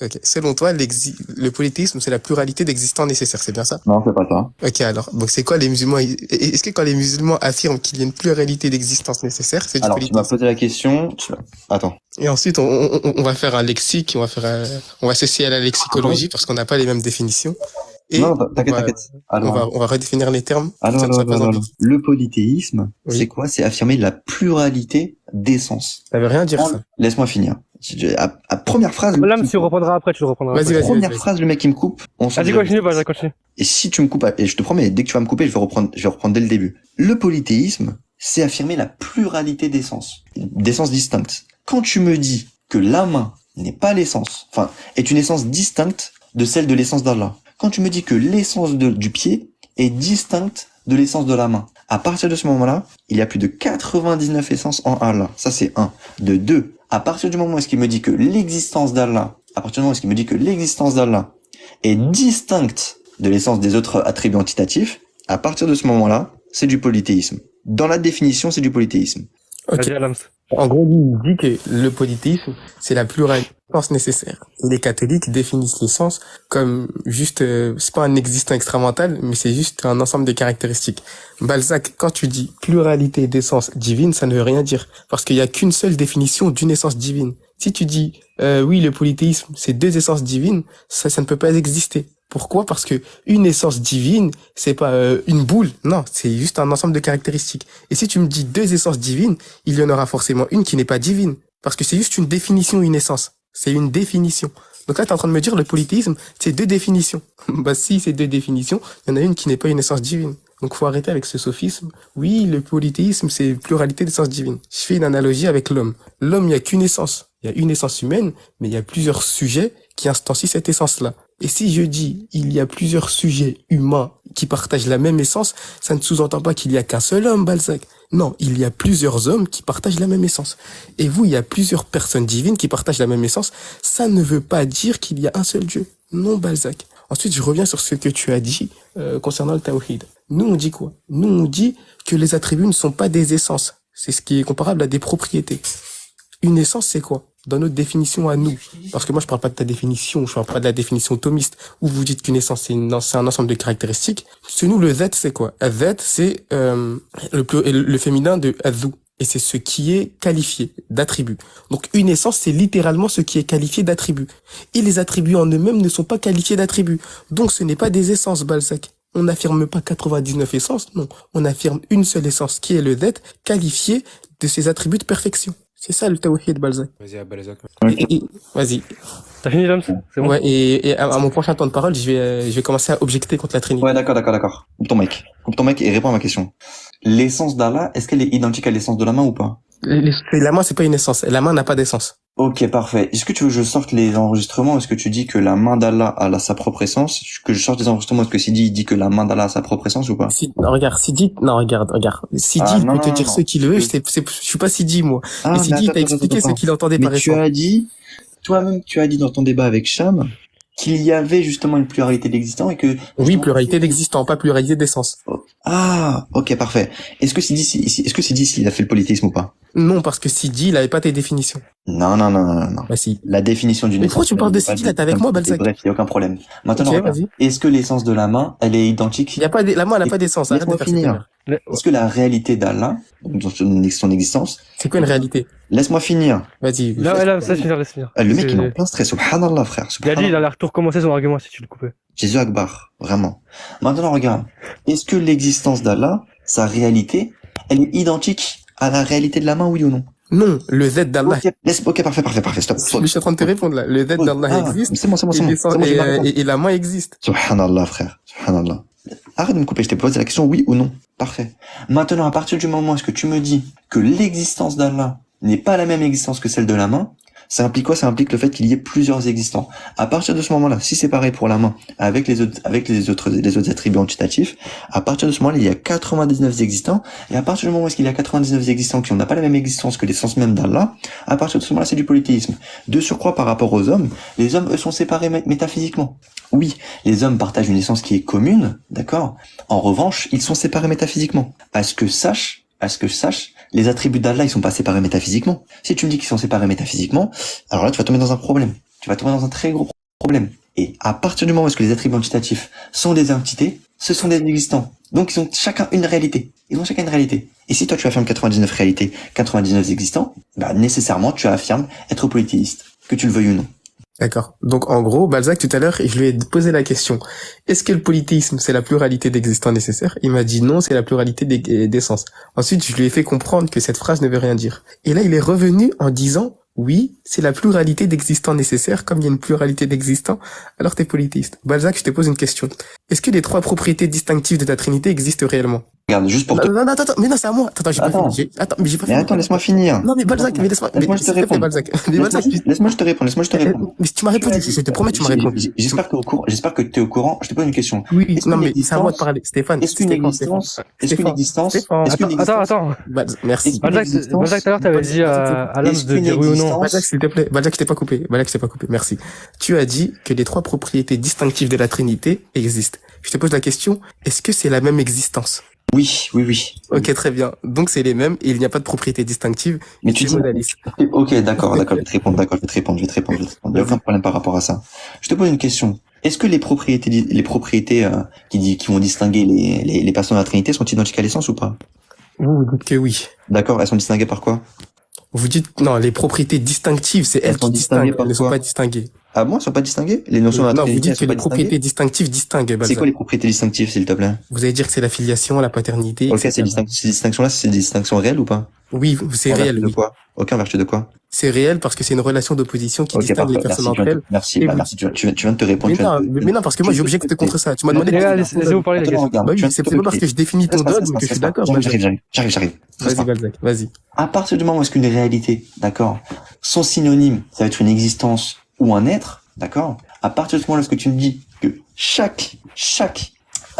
Ok. Selon toi, le polythéisme, c'est la pluralité d'existants nécessaires, c'est bien ça? Non, c'est pas ça. Ok, alors, donc c'est quoi les musulmans? Est-ce que quand les musulmans affirment qu'il y a une pluralité d'existence nécessaire, c'est du Alors, tu m'as polythéisme? posé la question. Attends. Et ensuite, on va faire un lexique, on va s'essayer à la lexicologie parce qu'on n'a pas les mêmes définitions. Et Non, t'inquiète, t'inquiète. Alors, on va redéfinir les termes pour que alors, ça ne alors, soit pas alors, alors. ambigu. Le polythéisme, c'est Oui. quoi? C'est affirmer la pluralité d'essence. Ça veut rien dire, ça. Laisse-moi finir. À première phrase, Là, tu le reprendras après, tu le reprendras Vas-y, après. vas-y. première phrase, le mec il me coupe. On s'en Vas-y, va. continue, bah, continue. Et si tu me coupes, et je te promets, dès que tu vas me couper, je vais reprendre dès le début. Le polythéisme, c'est affirmer la pluralité d'essences distinctes. Quand tu me dis que la main n'est pas l'essence, enfin, est une essence distincte de celle de l'essence d'Allah. Quand tu me dis que l'essence du pied est distincte de l'essence de la main, à partir de ce moment-là, il y a plus de 99 essences en Allah. Ça, c'est un. De deux, à partir du moment où est-ce qu'il me dit que l'existence d'Allah, est distincte de l'essence des autres attributs quantitatifs, à partir de ce moment-là, c'est du polythéisme. Dans la définition, c'est du polythéisme. Ok. Vas-y, Alams. En gros, il dit que le polythéisme, c'est la pluralité nécessaire. Les catholiques définissent le sens comme juste, c'est pas un existant extramental, mais c'est juste un ensemble de caractéristiques. Balzac, quand tu dis pluralité d'essence divine, ça ne veut rien dire, parce qu'il y a qu'une seule définition d'une essence divine. Si tu dis, oui, le polythéisme, c'est deux essences divines, ça ne peut pas exister. Pourquoi? Parce que une essence divine, c'est pas une boule, non, c'est juste un ensemble de caractéristiques. Et si tu me dis deux essences divines, il y en aura forcément une qui n'est pas divine, parce que c'est juste une définition, une essence. C'est une définition. Donc là, tu es en train de me dire le polythéisme, c'est deux définitions. Bah si c'est deux définitions, il y en a une qui n'est pas une essence divine. Donc faut arrêter avec ce sophisme. Oui, le polythéisme, c'est pluralité d'essence divine. Je fais une analogie avec l'homme. L'homme, il n'y a qu'une essence. Il y a une essence humaine, mais il y a plusieurs sujets qui instancient cette essence-là. Et si je dis il y a plusieurs sujets humains qui partagent la même essence, ça ne sous-entend pas qu'il y a qu'un seul homme, Balzac. Non, il y a plusieurs hommes qui partagent la même essence. Et vous, il y a plusieurs personnes divines qui partagent la même essence. Ça ne veut pas dire qu'il y a un seul Dieu. Non, Balzac. Ensuite, je reviens sur ce que tu as dit concernant le tawhid. Nous, on dit quoi? Nous, on dit que les attributs ne sont pas des essences. C'est ce qui est comparable à des propriétés. Une essence, c'est quoi? Dans notre définition à nous. Parce que moi, je parle pas de ta définition, je parle pas de la définition thomiste, où vous dites qu'une essence, c'est un ensemble de caractéristiques. Chez nous, le zet, c'est quoi? Zet, c'est le féminin de azou. Et c'est ce qui est qualifié d'attribut. Donc, une essence, c'est littéralement ce qui est qualifié d'attribut. Et les attributs en eux-mêmes ne sont pas qualifiés d'attributs. Donc, ce n'est pas des essences, Balzac. On n'affirme pas 99 essences, non. On affirme une seule essence, qui est le zet, qualifié de ses attributs de perfection. C'est ça le tawhid, Balzac. Vas-y, Balzac. Vas-y. T'as fini, Alams? C'est bon? Ouais, et à mon prochain temps de parole, je vais commencer à objecter contre la Trinité. Ouais, d'accord. Coupe ton mec et réponds à ma question. L'essence d'Allah, est-ce qu'elle est identique à l'essence de la main ou pas? La main, c'est pas une essence. La main n'a pas d'essence. Ok, parfait. Est-ce que tu veux que je sorte les enregistrements? Est-ce que tu dis que la main d'Allah a sa propre essence? Que je sorte les enregistrements? Est-ce que Sidi dit que la main d'Allah a sa propre essence ou pas? Regarde. Sidi, il peut te dire ce qu'il veut. Je suis pas Sidi, moi. Ah, Et Sidi, il t'a expliqué ce qu'il entendait par essence. Toi-même, tu as dit dans ton débat avec Cham qu'il y avait justement une pluralité d'existants et que... Oui, pluralité d'existants, pas pluralité d'essence. Ah, ok, parfait. Est-ce que Sidi, s'il a fait le polythéisme ou pas? Non, parce que Sidi, il avait pas tes définitions. Non. Bah si. La définition d'une Mais essence... pourquoi tu parles de Sidi, là, t'es avec moi, Balzac? Bref, il y a aucun problème. Maintenant, Ok, regarde. vas-y. Est-ce que l'essence de la main, elle est identique? La main, elle a pas d'essence. Arrête de Laisse-moi faire finir. ça. Est-ce que la réalité d'Allah, dans son existence... C'est quoi une réalité? Laisse-moi finir. Vas-y. Là, laisse finir. Le mec, il est en plein stress. Subhanallah, frère. Il a dit, il allait recommencer son argument si tu le coupais. Jésus Akbar, vraiment. Maintenant, regarde. Est-ce que l'existence d'Allah, sa réalité, elle est identique à la réalité de la main, oui ou non? Non, le Z d'Allah. Ok, parfait, stop. Je suis en train de te répondre là. Le Z d'Allah existe. C'est bon. Et la main existe. Subhanallah, frère. Subhanallah. Arrête de me couper, je t'ai posé la question oui ou non. Parfait. Maintenant, à partir du moment où est-ce que tu me dis que l'existence d'Allah n'est pas la même existence que celle de la main, ça implique quoi? Ça implique le fait qu'il y ait plusieurs existants. À partir de ce moment-là, si c'est pareil pour la main, avec les autres attributs quantitatifs, à partir de ce moment-là, il y a 99 existants, et à partir du moment où est-ce qu'il y a 99 existants qui n'ont pas la même existence que l'essence même d'Allah, à partir de ce moment-là, c'est du polythéisme. De surcroît, par rapport aux hommes, les hommes, eux, sont séparés métaphysiquement. Oui, les hommes partagent une essence qui est commune, d'accord? En revanche, ils sont séparés métaphysiquement. À ce que je sache, les attributs d'Allah, ils sont pas séparés métaphysiquement. Si tu me dis qu'ils sont séparés métaphysiquement, alors là, tu vas tomber dans un problème. tu vas tomber dans un très gros problème. Et à partir du moment où est-ce que les attributs quantitatifs sont des entités, ce sont des existants. Donc ils ont chacun une réalité. Ils ont chacun une réalité. Et si toi tu affirmes 99 réalités, 99 existants, bah nécessairement tu affirmes être polythéiste, que tu le veuilles ou non. D'accord. Donc en gros, Balzac tout à l'heure, je lui ai posé la question, est-ce que le polythéisme c'est la pluralité d'existants nécessaires? Il m'a dit non, c'est la pluralité d'essence. Ensuite, je lui ai fait comprendre que cette phrase ne veut rien dire. Et là, il est revenu en disant oui, c'est la pluralité d'existants nécessaires, comme il y a une pluralité d'existants, alors t'es polythéiste. Balzac, je te pose une question. Est-ce que les trois propriétés distinctives de ta Trinité existent réellement? Regarde, juste pour Non, te... non, non, attends, mais non, c'est à moi. Attends, j'ai pas Attends. fini. Attends, mais j'ai pas Mais fini. attends, laisse-moi finir. Non, mais Balzac, mais laisse-moi, Laisse-moi mais je te s'il te plaît, répondre. Balzac. Mais Balzac, Laisse-moi je te répondre. mais tu m'as répondu, je te promets, tu m'as répondu. J'espère que t'es au courant. Je te pose une question. Oui, Est-ce non, qu'une mais c'est à moi de existence- parler. Stéphane, Est-ce qu'une Stéphane, existence, est-ce qu'une Stéphane, existence, Stéphane. est-ce qu'une Attends, existence, attends. Merci. Est-ce Balzac, existence- Balzac, tout à l'heure, t'avais dit à l'homme est-ce de qu'une dire oui ou non. existence- Balzac, s'il te plaît. Balzac, je t'ai pas coupé. Balzac, je t'ai pas coupé. Merci. Tu as dit que les trois propriétés distinctives de la Trinité existent. Je te pose la question, est-ce que c'est la même existence? Oui. Ok, très bien. Donc c'est les mêmes et il n'y a pas de propriété distinctive. Mais tu C'est dis, modaliste. ok, d'accord, je vais te répondre. Il n'y a aucun problème par rapport à ça. Je te pose une question. Est-ce que les propriétés qui vont distinguer les personnes de la Trinité sont identiques à l'essence ou pas? Vous dites que oui. D'accord, elles sont distinguées par quoi? Vous dites, non, les propriétés distinctives, c'est elles sont qui distinguées distinguent, par elles ne sont quoi? pas distinguées. Ah bon, elles sont pas distinguées? Les notions de la Non, Trinité, vous dites elles que sont pas les propriétés distinguées? distinctives distinguent, C'est Balzac. quoi les propriétés distinctives, s'il te plaît? Vous allez dire que c'est la filiation, la paternité, Ok, etc. ces distinctions-là, c'est des distinctions réelles ou pas? Oui, c'est En vertu réel, de oui. quoi? Ok, en vertu de quoi? C'est réel parce que c'est une relation d'opposition qui Ok, distingue les parfait. personnes Merci, entre elles. merci, Et bah, vous- merci. Tu viens de te répondre. Mais non, parce que moi, j'objecte contre ça. Tu m'as demandé Les gars, de... laissez-vous parler, les gars. Regarde, Bah tu viens oui, de c'est te pas parce que je définis ton Laisse-moi, dogme que je suis d'accord. J'arrive. Vas-y, Balzac, vas-y. À partir du moment où est-ce qu'une réalité, d'accord, sont synonymes, ça va être une existence ou un être, d'accord. À partir du moment où est-ce que tu me dis que chaque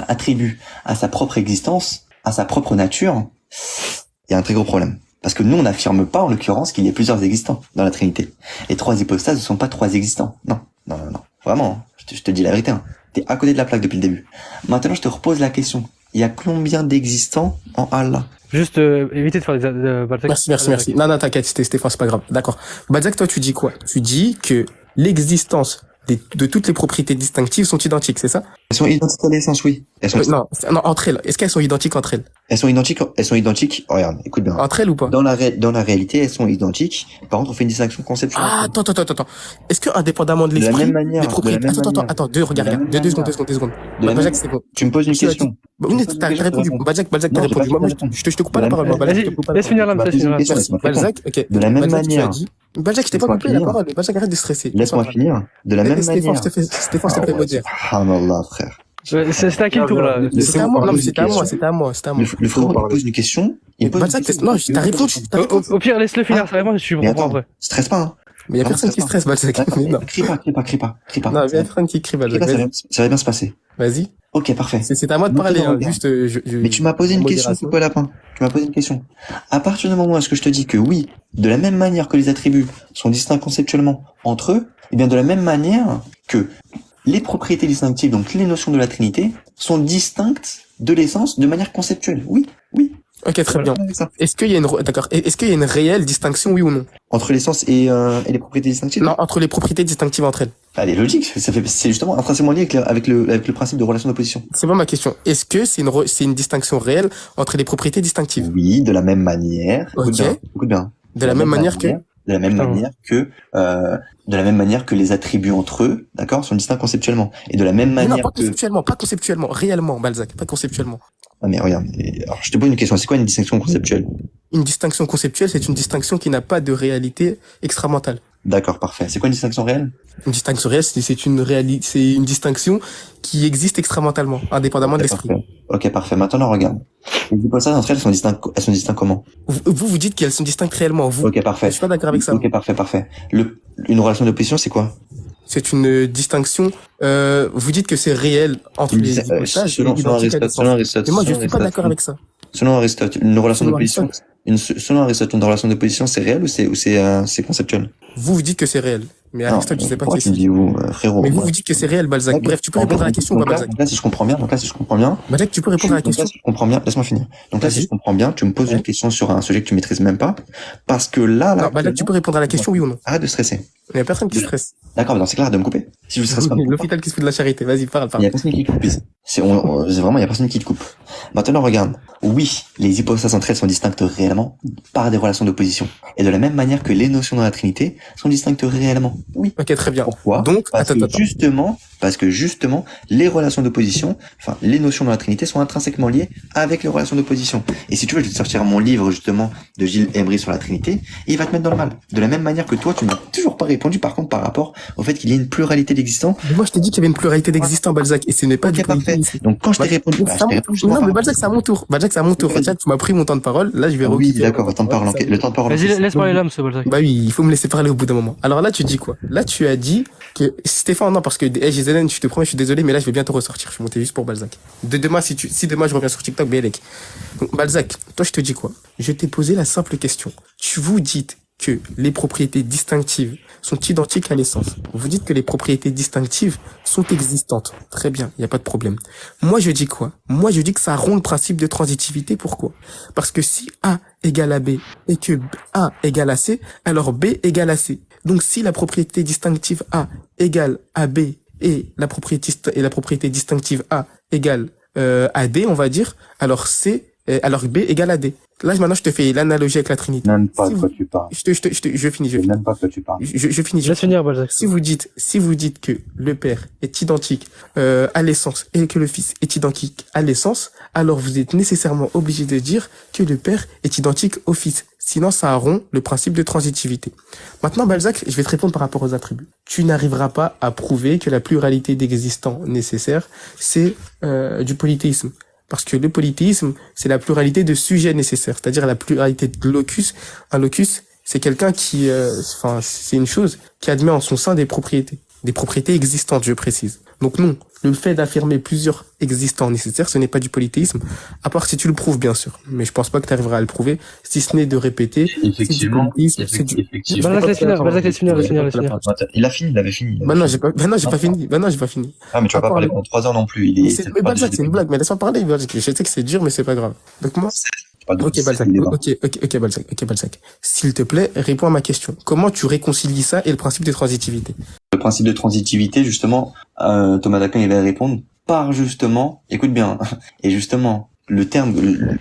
attribut a sa propre existence, a sa propre nature, il y a un très gros problème. Parce que nous, on n'affirme pas, en l'occurrence, qu'il y a plusieurs existants dans la Trinité. Les trois hypostases ne sont pas trois existants. Non. Vraiment, hein. Je te dis la vérité, hein. T'es à côté de la plaque depuis le début. Maintenant, je te repose la question. Il y a combien d'existants en Allah? Juste éviter de faire Balzac. Merci. Non, t'inquiète, Stéphane, c'est pas grave. D'accord. Balzac, toi, tu dis quoi? Tu dis que l'existence de toutes les propriétés distinctives sont identiques, c'est ça? Elles sont identiques à l'essence, oui. Non, entre elles. Est-ce qu'elles sont identiques entre elles? Elles sont identiques. Oh, regarde, écoute bien. Entre elles ou pas? Dans la réalité, elles sont identiques. Par contre, on fait une distinction conceptuelle. Ah, attends. Est-ce que, indépendamment de De la l'esprit, même manière, les propriétés... de la même Attends, manière. attends, De la même deux secondes. De la Balzac, même- c'est bon. Tu me poses une Tu as question. dit- Bah oui, t'as répondu. Balzac, t'as Non, j'ai pas répondu. Moi, fini de je te coupe pas De la la parole. même- moi, Balzac, je Vas-y, te coupe pas la laisse finir parole. l'homme, laisse finir l'homme. Laisse-moi Merci. finir. Balzac, ok. De la même Balzac, tu as manière. dit... Balzac, je t'ai pas Laisse-moi coupé la finir. parole. Balzac, arrête de stresser. Laisse-moi finir. De la même Stéphane, manière. Stéphane, s'il te plaît, modère. Subhanallah, frère. C'est à qui le tour, là? C'était à moi, non, mais c'était à moi. Le frérot me pose une question. Il me pose une Balzac, question. non, t'as répondu. Au pire, laisse-le finir sa réponse, je Mais reprends attends, après. stresse pas, hein. Mais y a Non, personne qui stresse, Balzac. Mais non. Crie pas. Non, y a personne qui crie, Balzac. Ça va bien se passer. Vas-y. Ok, parfait. C'est à moi de parler, hein. Juste, Mais tu m'as posé une question, c'est quoi lapin? Tu m'as posé une question. À partir du moment où est-ce que je te dis que oui, de la même manière que les attributs sont distincts conceptuellement entre eux, et bien de la même manière que les propriétés distinctives, donc les notions de la Trinité, sont distinctes de l'essence de manière conceptuelle. Oui. Ok, très bien. Ça. Est-ce qu'il y a une réelle distinction, oui ou non? Entre l'essence et les propriétés distinctives? Non, entre les propriétés distinctives entre elles. Elle est logique. C'est justement intrinsèquement lié avec le principe de relation d'opposition. C'est pas ma question. Est-ce que c'est une distinction réelle entre les propriétés distinctives? Oui, de la même manière. Ok. Écoute bien. De la même manière que? De la même manière que les attributs entre eux, d'accord, sont distincts conceptuellement. Et de la même Mais manière non, que... pas conceptuellement, réellement, Balzac, pas conceptuellement. Ah mais regarde, alors je te pose une question, c'est quoi une distinction conceptuelle? Une distinction conceptuelle, c'est une distinction qui n'a pas de réalité extramentale. D'accord, parfait. C'est quoi une distinction réelle? Une distinction réelle, c'est une distinction qui existe extramentalement, indépendamment de Ok, l'esprit. parfait. Ok, parfait. Maintenant, regarde. Les hypostases entre elles sont distinctes comment? Vous dites qu'elles sont distinctes réellement, vous. Ok, parfait. Je suis pas d'accord avec ça. Ok, parfait. Une relation d'opposition, c'est quoi? C'est une distinction, vous dites que c'est réel entre les hypostases et identique à l'essence. Mais moi, je suis pas d'accord avec ça. Selon Aristote, une relation Selon d'opposition, selon Aristote, une relation d'opposition, c'est réel ou c'est conceptuel? Vous dites que c'est réel. Mais Aristote, je sais pas pourquoi qui tu me c'est. dis où, frérot? Mais vous dites que c'est réel, Balzac. Ok. Bref, tu peux répondre à la question ou pas, Balzac? Donc là, si je comprends bien, Balzac, tu peux répondre à la question? si je comprends bien, laisse-moi finir. Donc là, si Vas-y. je comprends bien, tu me poses une question sur un sujet que tu maîtrises même pas, parce que là, Non, Balzac, tu peux répondre à la question, oui ou non? arrête de stresser. Il y a personne qui stresse. D'accord, mais dans ces cas-là, de me couper. Si je serais pas L'hôpital qui se fout de la charité. Vas-y, parle. il y a personne qui te coupe. C'est vraiment, il y a personne qui te coupe. Maintenant, regarde. Oui, les hypostases entre elles sont distinctes réellement par des relations d'opposition. Et de la même manière que les notions dans la Trinité sont distinctes réellement. Oui. Ok, très bien. Pourquoi? Donc, attends. Parce que justement, les relations d'opposition, enfin, les notions dans la Trinité sont intrinsèquement liées avec les relations d'opposition. Et si tu veux, je vais te sortir mon livre, justement, de Gilles Emery sur la Trinité, et il va te mettre dans le mal. De la même manière que toi, tu m'as toujours pas répondu, par contre, par rapport au fait qu'il y ait une pluralité d'existants. Mais moi, je t'ai dit qu'il y avait une pluralité d'existants, Balzac, et ce n'est pas Ok, du parfait. polythéisme. Donc, quand je t'ai répondu, C'est à mon tour. Non, mais Balzac, c'est à mon tour. Balzac, c'est à mon tour. Vas-y. Balzac, tu m'as pris mon temps de parole. Là, je vais Oui, rectifier. d'accord, le temps de parole, ok. Le temps de parole. Vas-y, laisse parler l'âme, ce Balzac. Bah oui, il faut me laisser parler au bout d'un moment. Alors là, tu dis quoi? Là, tu as dit que Stéphane, non, parce que GZN, je te promets, je suis désolé, mais là, je vais bientôt ressortir. Je suis monté juste pour Balzac. Demain, si demain je reviens sur TikTok, Bélec. Donc, Balzac, toi, je te dis quoi? Je t'ai posé la simple question. Vous dites que les propriétés distinctives sont identiques à l'essence. Vous dites que les propriétés distinctives sont existantes. Très bien, il n'y a pas de problème. Moi, je dis quoi? Moi, je dis que ça rompt le principe de transitivité. Pourquoi? Parce que si A égale à B et que A égale à C, alors B égale à C. Donc, si la propriété distinctive A égale à B et la propriété distinctive A égale à D, on va dire, alors alors B égale à D. Là, maintenant, je te fais l'analogie avec la Trinité. Même pas Si de quoi tu parles. je finis. Même pas de quoi tu parles. Je finis. Laisse finir, Balzac. Si vous dites que le Père est identique à l'essence et que le Fils est identique à l'essence, alors vous êtes nécessairement obligé de dire que le Père est identique au Fils. Sinon, ça rompt le principe de transitivité. Maintenant, Balzac, je vais te répondre par rapport aux attributs. Tu n'arriveras pas à prouver que la pluralité d'existants nécessaires, c'est du polythéisme. Parce que le polythéisme, c'est la pluralité de sujets nécessaires, c'est-à-dire la pluralité de locus. Un locus, c'est quelqu'un qui, c'est une chose qui admet en son sein des propriétés existantes, je précise. Donc non, le fait d'affirmer plusieurs existants nécessaires, ce n'est pas du polythéisme, à part si tu le prouves, bien sûr. Mais je pense pas que tu arriveras à le prouver, si ce n'est de répéter. Effectivement. Balzac, laisse finir. Il avait fini. J'ai pas fini. Ah, mais tu vas pas parler pendant 3 heures non plus. Mais Balzac, c'est une blague, mais laisse-moi parler, Balzac. Je sais que c'est dur, mais c'est pas grave. Donc moi, Ok, Balzac. S'il te plaît, réponds à ma question. Comment tu réconcilies ça et le principe de transitivité? Le principe de transitivité, justement, Thomas d'Aquin, il va répondre par justement, écoute bien, et justement, le terme de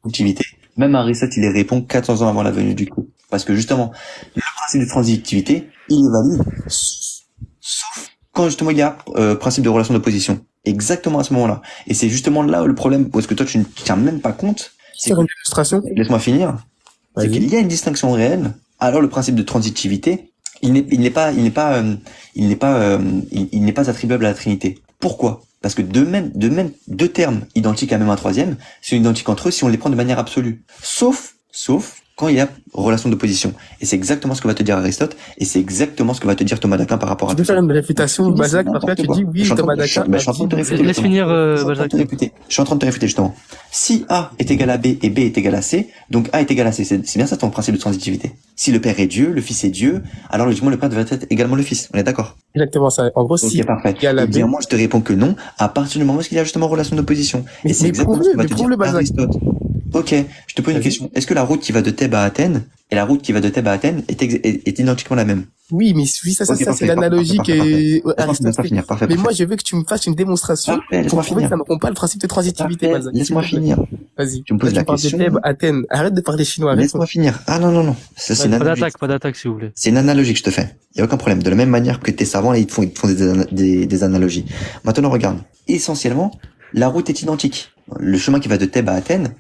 transitivité, même Aristote, il y répond 400 ans avant la venue du Christ. Parce que justement, le principe de transitivité, il est valide, sauf quand justement il y a principe de relation d'opposition. Exactement à ce moment-là. Et c'est justement là où le problème, parce que toi tu ne tiens même pas compte, Sur une illustration? laisse-moi finir, c'est qu'il y a une distinction réelle, alors le principe de transitivité, il n'est pas attribuable à la Trinité. Pourquoi? Parce que de même deux termes identiques à même un troisième, c'est identique entre eux si on les prend de manière absolue. Sauf quand il y a relation d'opposition. Et c'est exactement ce que va te dire Aristote, et c'est exactement ce que va te dire Thomas d'Aquin par rapport à Je vais faire une réfutation, Balzac, parce que tu dis oui, Thomas d'Aquin. Je suis en train de te réfuter. Laisse finir, Balzac. Je suis en train de te réfuter, justement. Si A est égal à B et B est égal à C, donc A est égal à C. C'est bien ça ton principe de transitivité. Si le Père est Dieu, le Fils est Dieu, alors logiquement le Père devrait être également le Fils. On est d'accord? Exactement ça. En gros, si Ok, parfait. il y a la Et bien, moi, je te réponds que non, à partir du moment où il y a justement relation d'opposition. Et c'est exactement ce que va te dire Aristote. Ok, je te pose une question. Est-ce que la route qui va de Thèbes à Athènes et la route qui va de Thèbes à Athènes est identiquement la même? Oui, mais oui, ça, c'est l'analogie que Aristote fait. Parfait. Mais moi, je veux que tu me fasses une démonstration pour prouver que ça ne rompt pas le principe de transitivité, Balzac. Laisse-moi finir. Vas-y. Tu me poses la question. Thèbes, Athènes. Arrête de parler chinois. Laisse-moi finir. Ah non. Ça, c'est une analogie. Pas d'attaque, s'il vous plaît. C'est une analogie que je te fais. Il y a aucun problème. De la même manière que tes savants, là, ils te font des analogies. Maintenant, regarde. Essentiellement, la route est identique. Le chemin qui va de Thèbes à Athènes,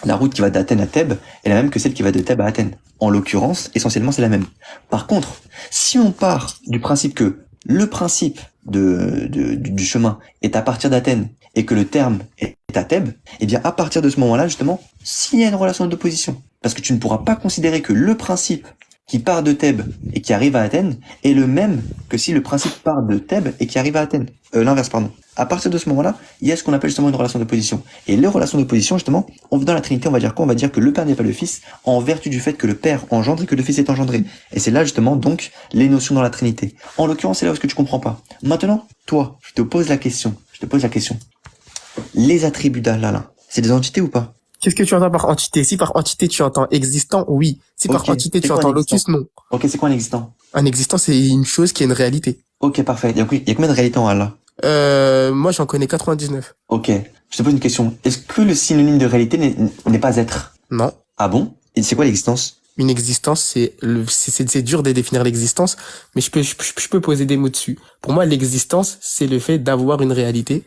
la route qui va d'Athènes à Thèbes est la même que celle qui va de Thèbes à Athènes. En l'occurrence, essentiellement, c'est la même. Par contre, si on part du principe que le principe du chemin est à partir d'Athènes et que le terme est à Thèbes, eh bien, à partir de ce moment-là, justement, s'il y a une relation d'opposition, parce que tu ne pourras pas considérer que le principe qui part de Thèbes et qui arrive à Athènes est le même que si le principe part de Thèbes et qui arrive à Athènes. L'inverse, pardon. À partir de ce moment-là, il y a ce qu'on appelle justement une relation d'opposition. Et les relations d'opposition, justement, dans la Trinité, on va dire quoi? On va dire que le Père n'est pas le Fils, en vertu du fait que le Père engendre et que le Fils est engendré. Et c'est là, justement, donc, les notions dans la Trinité. En l'occurrence, c'est là où ce que tu comprends pas. Maintenant, toi, je te pose la question. Les attributs d'Allah, là, c'est des entités ou pas? Qu'est-ce que tu entends par entité? Si par entité tu entends existant, oui. Si par Ok. entité C'est tu quoi un entends locus, existant? non. Ok, c'est quoi un existant? Un existant, c'est une chose qui est une réalité. Ok, parfait. Il y a combien de réalités en Allah? Moi, j'en connais 99. Ok. Je te pose une question. Est-ce que le synonyme de réalité n'est pas être? Non. Ah bon? Et c'est quoi l'existence? Une existence, c'est dur de définir l'existence, mais je peux poser des mots dessus. Pour moi, l'existence, c'est le fait d'avoir une réalité.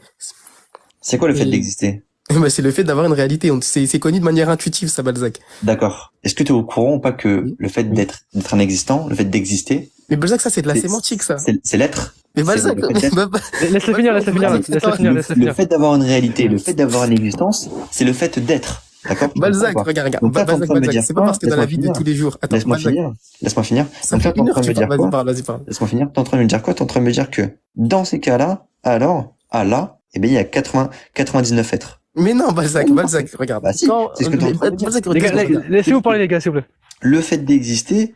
C'est quoi le fait Et- d'exister? Bah, c'est le fait d'avoir une réalité. C'est connu de manière intuitive, ça, Balzac. D'accord. Est-ce que tu es au courant ou pas que Oui. le fait Oui. d'être un existant, le fait d'exister, Mais Balzac, ça, c'est de la c'est sémantique, ça. c'est l'être? Mais Balzac, C'est le fait d'être? Laisse-le finir, laisse-le finir, Vas-y, laisse-le finir, laisse-le Le finir. fait d'avoir une réalité, le fait d'avoir une existence, c'est le fait d'être. D'accord? Balzac, D'accord. regarde. Donc là, t'es en Balzac, train de me Balzac. dire C'est pas quoi? parce que dans la vie de Laisse-moi tous les jours. Attends, Laisse-moi Balzac. finir. Laisse-moi finir. Ça Donc fait là, t'es en une heure train que de me tu dire parles. quoi? Vas-y, parle, vas-y, parle. Laisse-moi finir. T'es en train de me dire quoi? T'es en train de me dire que dans ces cas-là, alors, Allah, eh bien, il y a 99 êtres. Mais non, Balzac, Balzac, regarde. Bah si, c'est ce que t'es en train de me dire. Balzac, Les gars, regarde. laissez-vous parler, les gars, s'il vous plaît. Le fait d'exister,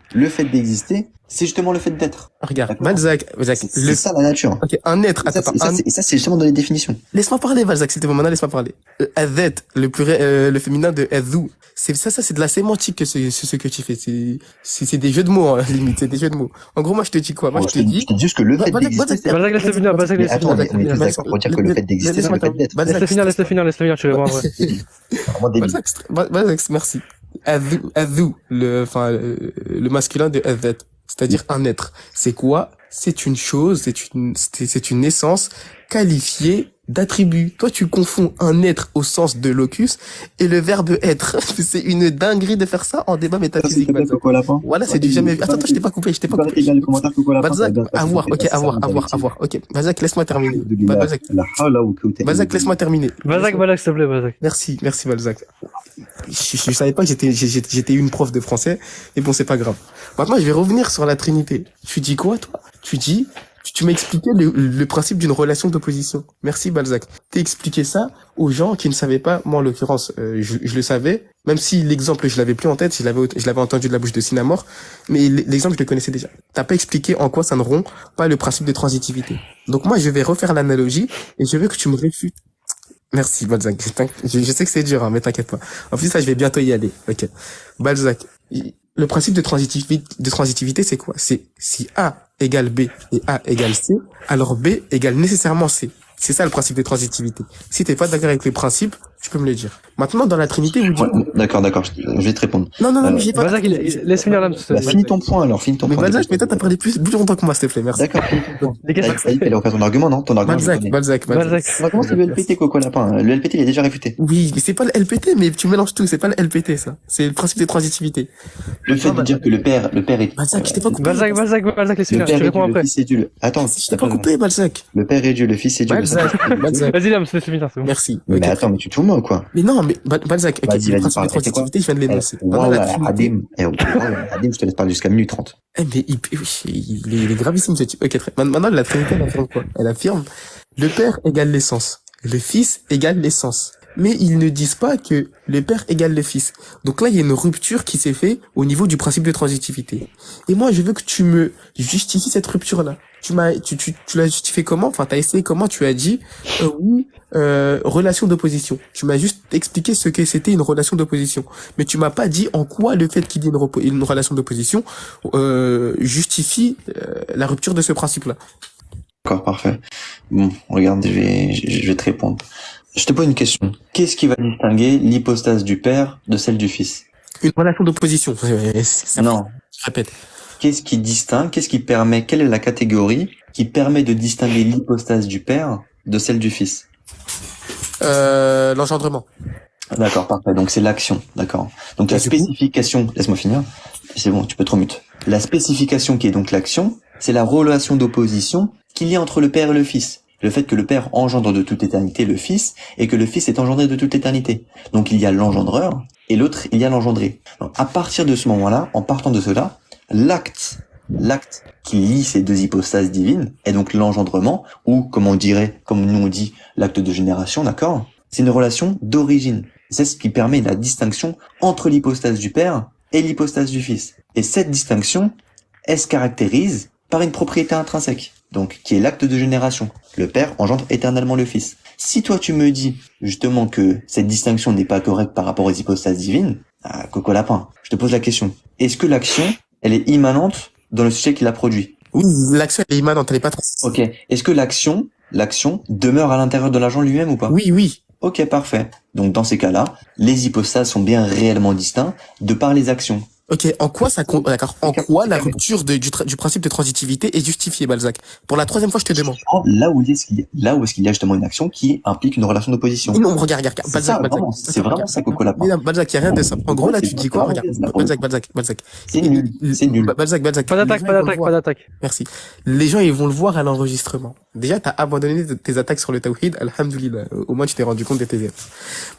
c'est justement le fait d'être. Regarde, D'accord. Balzac, C'est ça la nature. Ok, un être, Et ça, attends, et ça, c'est justement dans les définitions. laisse-moi parler, Balzac, s'il te plaît, maintenant, laisse-moi parler. Adet, le féminin de Azou. C'est de la sémantique que c'est ce que tu fais. C'est des jeux de mots, hein, limite, c'est des jeux de mots. En gros, moi, je te dis quoi? Moi, Bon, je te dis. je te dis juste que le fait Balzac, d'exister, Balzac, Balzac, laisse-le finir, Balzac, mais laisse-le attends, finir. on est tous d'accord pour dire que le fait d'exister, c'est le fait d'être. Balzac, Laisse-le finir, laisse-le finir, tu vas voir, ouais. Vraiment débile. Balzac, merci. Azou, le masculin de Adet, c'est-à-dire un être. C'est quoi? C'est une chose, c'est une essence qualifiée d'attribut. Toi, tu confonds un être au sens de locus et le verbe être. C'est une dinguerie de faire ça en débat métaphysique. Balzac. Voilà, c'est du jamais vu. Attends, je t'ai pas coupé, Balzac, à voir, ok, à voir. Ok, Balzac, laisse-moi terminer. Balzac, laisse-moi terminer. Balzac, Balzac, s'il te plaît, Balzac. Merci Balzac. Je savais pas que j'étais une prof de français, mais bon, c'est pas grave. Maintenant, je vais revenir sur la Trinité. Tu dis quoi, toi? Tu m'as expliqué le principe d'une relation d'opposition. Merci Balzac. T'as expliqué ça aux gens qui ne savaient pas. Moi, en l'occurrence, je le savais, même si l'exemple, je l'avais plus en tête, je l'avais entendu de la bouche de Sinamor, mais l'exemple, je le connaissais déjà. T'as pas expliqué en quoi ça ne rompt pas le principe de transitivité. Donc moi, je vais refaire l'analogie et je veux que tu me réfutes. Merci Balzac. Je sais que c'est dur, hein, mais t'inquiète pas. En plus, ça, je vais bientôt y aller. Ok. Balzac. Le principe de transitivité, c'est quoi? C'est si A égale B et A égale C, alors B égale nécessairement C. C'est ça le principe de transitivité. Si t'es pas d'accord avec le principe, tu peux me le dire. Maintenant, dans la Trinité, vous dites... Ouais, d'accord, je vais te répondre. Non, mais j'ai pas... Balzac, laisse finir l'âme. Finis ton point alors, finis ton Mais point. Balzac, mais toi, t'as parlé plus longtemps que moi, s'il te plaît, merci. D'accord, finis ton point. Les gars, Ça y est, t'allais refaire ton argument, non? Ton argument, je le connais. Balzac. Balzac. Comment c'est le LPT, Coco Lapin? Le LPT, il est déjà réfuté. Oui, mais c'est pas le LPT, mais tu mélanges tout, c'est pas le LPT, ça. C'est le principe de transitivité. Le fait de dire que le père est... Balzac, je t'ai pas coupé. Balzac, laisse Le finir, père tu est réponds Dieu, le après. fils est Dieu. Attends, Je t'ai pas coupé, Balzac. le père est Dieu, le fils est Dieu. Balzac. Vas-y, l'âme, laisse finir, c'est bon. Merci. Mais Ok. attends, mais tu te fous de moi ou quoi? Mais non, mais Balzac, ok, Vas-y, le vas-y, principe parle. de transitivité, je viens de l'énoncer. Wow, La Trinité- Hadim, je te laisse parler jusqu'à minute 30. Eh, mais il est gravissime, ce type. Ok, très. Maintenant, la Trinité, elle affirme quoi? Elle affirme, le Père égale l'essence. Le Fils égale l'essence. Mais ils ne disent pas que le Père égale le Fils. Donc là, il y a une rupture qui s'est faite au niveau du principe de transitivité. Et moi, je veux que tu me justifies cette rupture-là. Tu l'as justifié comment? Enfin, t'as essayé comment? Tu as dit, oui, relation d'opposition. Tu m'as juste expliqué ce que c'était une relation d'opposition. Mais tu m'as pas dit en quoi le fait qu'il y ait une relation d'opposition, justifie, la rupture de ce principe-là. D'accord, parfait. Bon, regarde, je vais te répondre. Je te pose une question. Qu'est-ce qui va distinguer l'hypostase du père de celle du fils? Une relation d'opposition. Non. Je répète. Qu'est-ce qui permet, quelle est la catégorie qui permet de distinguer l'hypostase du père de celle du fils? L'engendrement. D'accord, parfait. Donc c'est l'action, d'accord. Donc la Et du coup spécification, laisse-moi finir. C'est bon, tu peux te remuter. La spécification qui est donc l'action, c'est la relation d'opposition qu'il y a entre le père et le fils. Le fait que le père engendre de toute éternité le fils et que le fils est engendré de toute éternité. Donc il y a l'engendreur et l'autre il y a l'engendré. Donc, à partir de ce moment-là, en partant de cela, l'acte qui lie ces deux hypostases divines est donc l'engendrement ou comme nous on dit, l'acte de génération, d'accord? C'est une relation d'origine. C'est ce qui permet la distinction entre l'hypostase du père et l'hypostase du fils. Et cette distinction, elle se caractérise par une propriété intrinsèque. donc qui est l'acte de génération. Le Père engendre éternellement le Fils. Si toi tu me dis justement que cette distinction n'est pas correcte par rapport aux hypostases divines, coco lapin, je te pose la question. Est-ce que l'action, elle est immanente dans le sujet qui l'a produit? Oui, l'action elle est immanente, elle est pas Ok. Est-ce que l'action demeure à l'intérieur de l'agent lui-même ou pas? Oui, oui. Ok, parfait. Donc dans ces cas-là, les hypostases sont bien réellement distincts de par les actions. Ok, en quoi ça compte, d'accord, en quoi la rupture du principe de transitivité est justifiée, Balzac? Pour la troisième fois, je te demande. Là où est-ce qu'il y a justement une action qui implique une relation d'opposition. Non, regarde, C'est Balzac, ça, Balzac. vraiment, c'est vraiment ça, Coco Lapin. Mais non, Balzac, y a rien de ça. En gros, là, C'est tu dis quoi? vraiment Regarde, bien, Balzac. C'est nul, c'est nul. Balzac. Pas d'attaque, Les gens, pas ils vont le d'attaque, voir. pas d'attaque. Merci. Les gens, ils vont le voir à l'enregistrement. Déjà, t'as abandonné tes attaques sur le tawhid, alhamdoulilah. Au moins, tu t'es rendu compte de tes erreurs.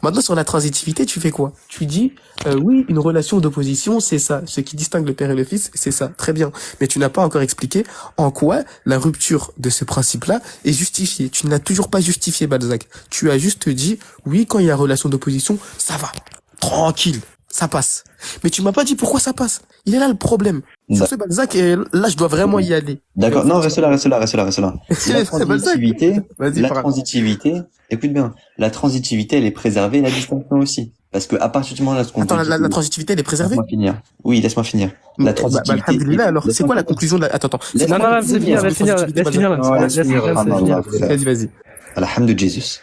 Maintenant, sur la transitivité, tu fais quoi? Tu dis, oui, une relation d'opposition, c'est ça. Ce qui distingue le père et le fils, c'est ça. Très bien. Mais tu n'as pas encore expliqué en quoi la rupture de ce principe-là est justifiée. Tu ne l'as toujours pas justifié, Balzac. Tu as juste dit, oui, quand il y a relation d'opposition, ça va. Tranquille. Ça passe. Mais tu m'as pas dit pourquoi ça passe. Il est là le problème. Sur ce Balzac, là, je dois vraiment y aller. D'accord. Non, reste là. La Vas-y, transitivité, écoute bien, la transitivité, elle est préservée, la distinction aussi. Parce que à partir du moment là, ce qu'on Attends, te dit- la transitivité, elle est préservée? Laisse-moi finir. Oui, laisse-moi finir. La transitivité. Alhamdulillah, alors, c'est quoi la conclusion de la... Attends. C'est Non, quoi la non, c'est conclusion de finir, la laisse finir, transitivité, laisse finir, Balzac? laisse finir. Vas-y. Alhamdulillah de Jésus.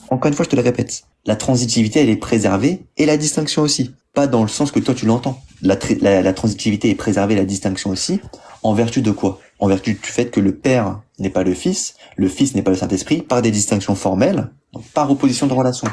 Encore une fois, je te le répète. La transitivité, elle est préservée et la distinction aussi. Pas dans le sens que toi tu l'entends. La transitivité est préservée, la distinction aussi. En vertu de quoi? En vertu du fait que le Père n'est pas le Fils n'est pas le Saint-Esprit, par des distinctions formelles, donc par opposition de relation.